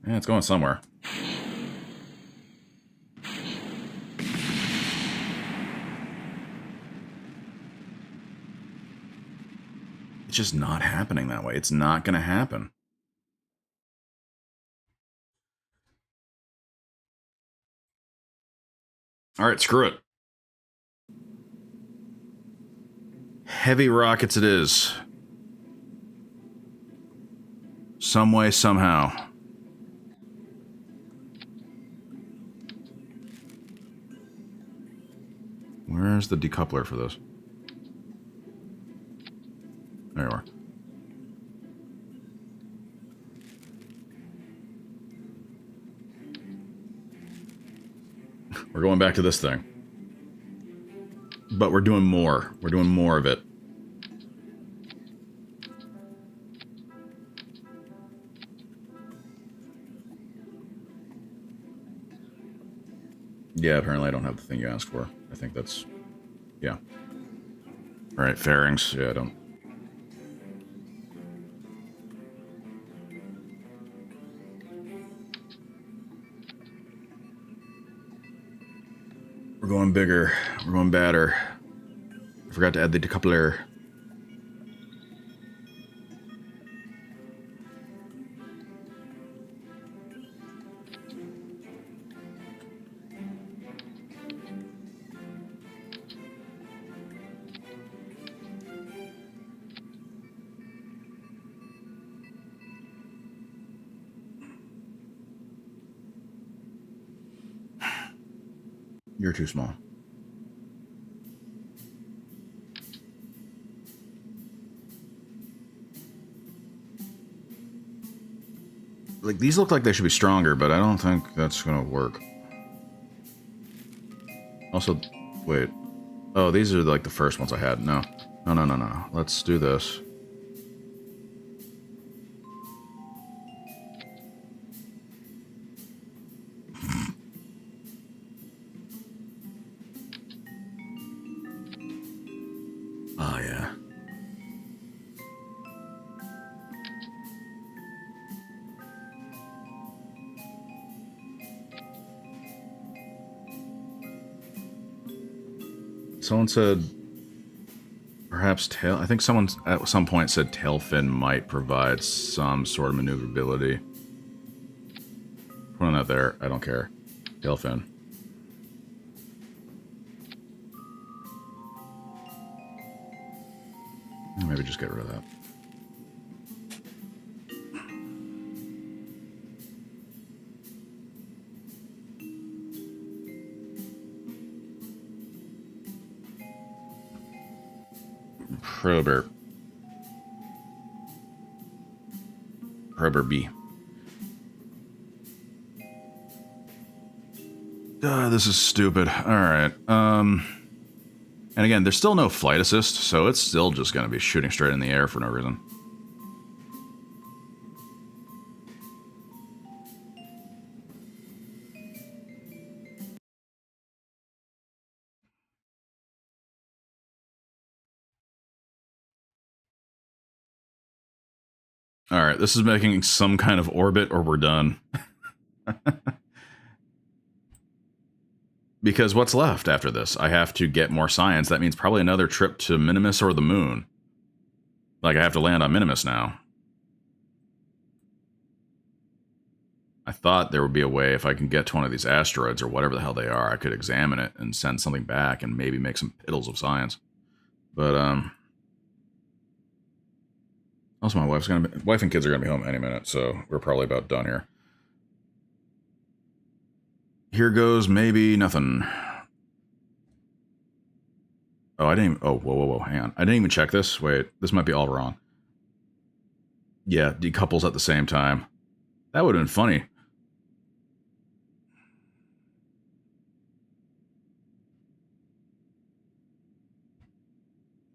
Yeah, it's going somewhere. It's just not happening that way. It's not going to happen. Alright, screw it. Heavy rockets it is. Some way, somehow. Where's the decoupler for this? There you are. We're going back to this thing. But we're doing more. We're doing more of it. Yeah, apparently I don't have the thing you asked for. I think that's... yeah. Right, fairings. Yeah, I don't. We're going bigger. We're going badder. I forgot to add the decoupler. You're too small. Like, these look like they should be stronger, but I don't think that's gonna work. Also, wait. Oh, these are like the first ones I had. No. No, no, no, no. Let's do this. Oh, yeah. Someone said perhaps tail. I think someone at some point said tail fin might provide some sort of maneuverability. Put that there. I don't care. Tail fin. Maybe just get rid of that. Prober B. This is stupid. Alright. And again, there's still no flight assist, so it's still just going to be shooting straight in the air for no reason. Alright, this is making some kind of orbit or we're done. Because what's left after this? I have to get more science. That means probably another trip to Minimus or the moon. Like, I have to land on Minimus now. I thought there would be a way, if I can get to one of these asteroids or whatever the hell they are, I could examine it and send something back and maybe make some piddles of science. But, also my wife and kids are gonna be home any minute, so we're probably about done here. Here goes maybe nothing. Oh, I didn't even... Oh, whoa, whoa, whoa, hang on. I didn't even check this. Wait, this might be all wrong. Yeah, decouples at the same time. That would have been funny.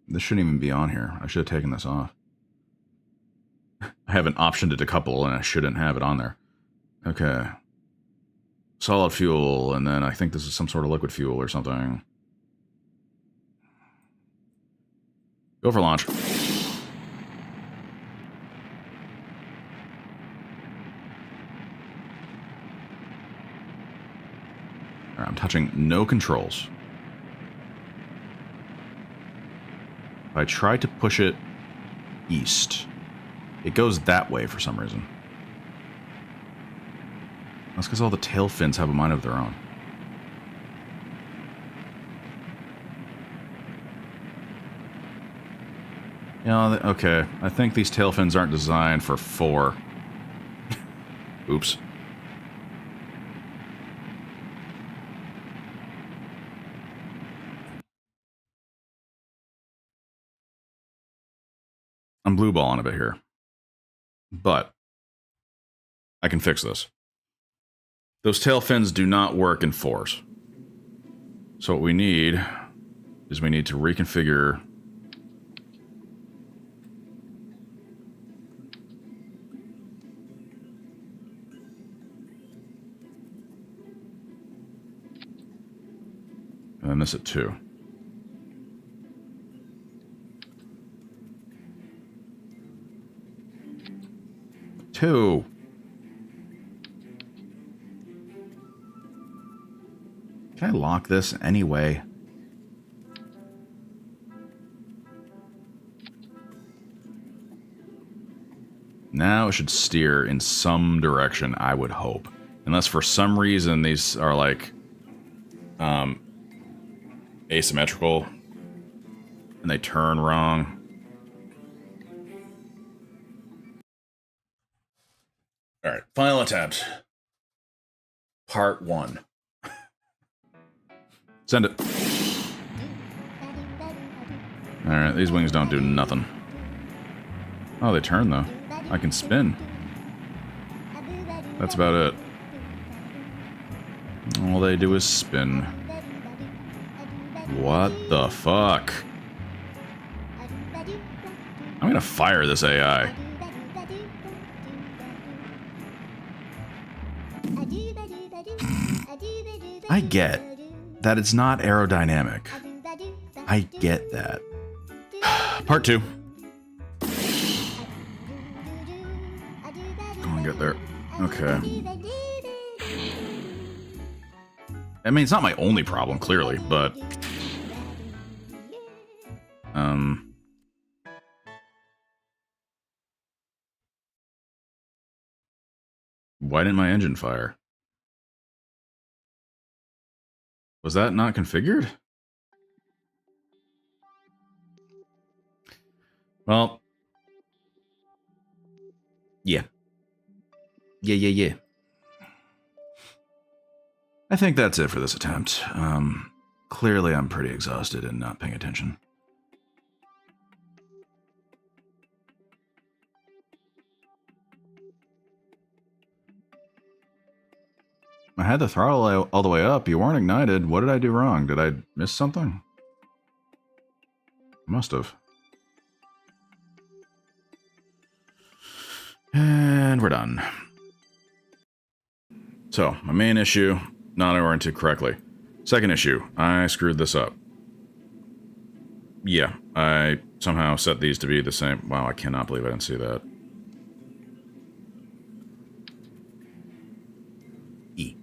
This shouldn't even be on here. I should have taken this off. I have an option to decouple, and I shouldn't have it on there. Okay. Solid fuel, and then I think this is some sort of liquid fuel or something. Go for launch. Alright, I'm touching no controls. If I try to push it east, it goes that way for some reason. That's because all the tail fins have a mind of their own. Yeah, okay. I think these tail fins aren't designed for 4. Oops. I'm blue balling a bit here. But I can fix this. Those tail fins do not work in 4s. So what we need is we need to reconfigure and I miss it too. 2. Can I lock this anyway? Now it should steer in some direction, I would hope. Unless for some reason these are like asymmetrical and they turn wrong. Alright, final attempt. Part 1. Send it. Alright, these wings don't do nothing. Oh, they turn though. I can spin. That's about it. All they do is spin. What the fuck? I'm gonna fire this AI. I get that it's not aerodynamic. I get that. Part 2. Come on, get there. Okay. I mean, it's not my only problem, clearly, but... Why didn't my engine fire? Was that not configured? Well... Yeah. Yeah. I think that's it for this attempt. Clearly I'm pretty exhausted and not paying attention. I had the throttle all the way up. You weren't ignited. What did I do wrong? Did I miss something? Must have. And we're done. So, my main issue, not oriented correctly. Second issue, I screwed this up. Yeah, I somehow set these to be the same. Wow, I cannot believe I didn't see that. E.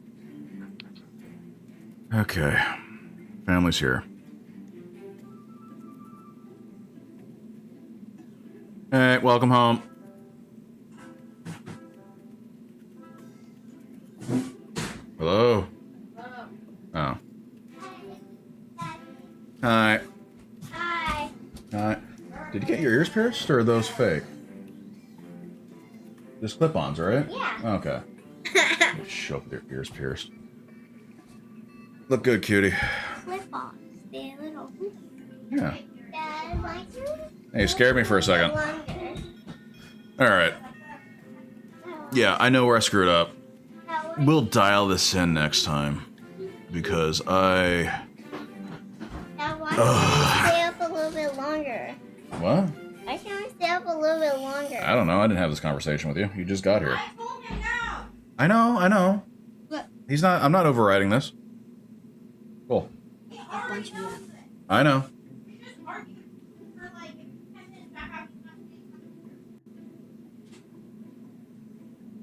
Okay. Family's here. Hey, welcome home. Hello? Oh. Hi. Hi. Hi. Did you get your ears pierced, or are those fake? Just clip-ons, right? Yeah. Okay. Show up with your ears pierced. Look good, cutie. Clip-ons. They're little. Yeah. Dad, my Hey, you scared me for a second. Alright. Yeah, I know where I screwed up. We'll dial this in next time. Because I... Now, why can't I stay up a little bit longer? What? Why can't I stay up a little bit longer? I don't know. I didn't have this conversation with you. You just got here. I told him now. I know. Look. He's not... I'm not overriding this. Cool. I know.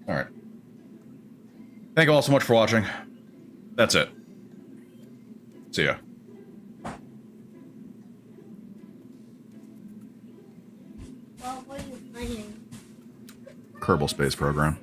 Alright. Thank you all so much for watching. That's it. See ya. Well, what are you playing? Kerbal Space Program.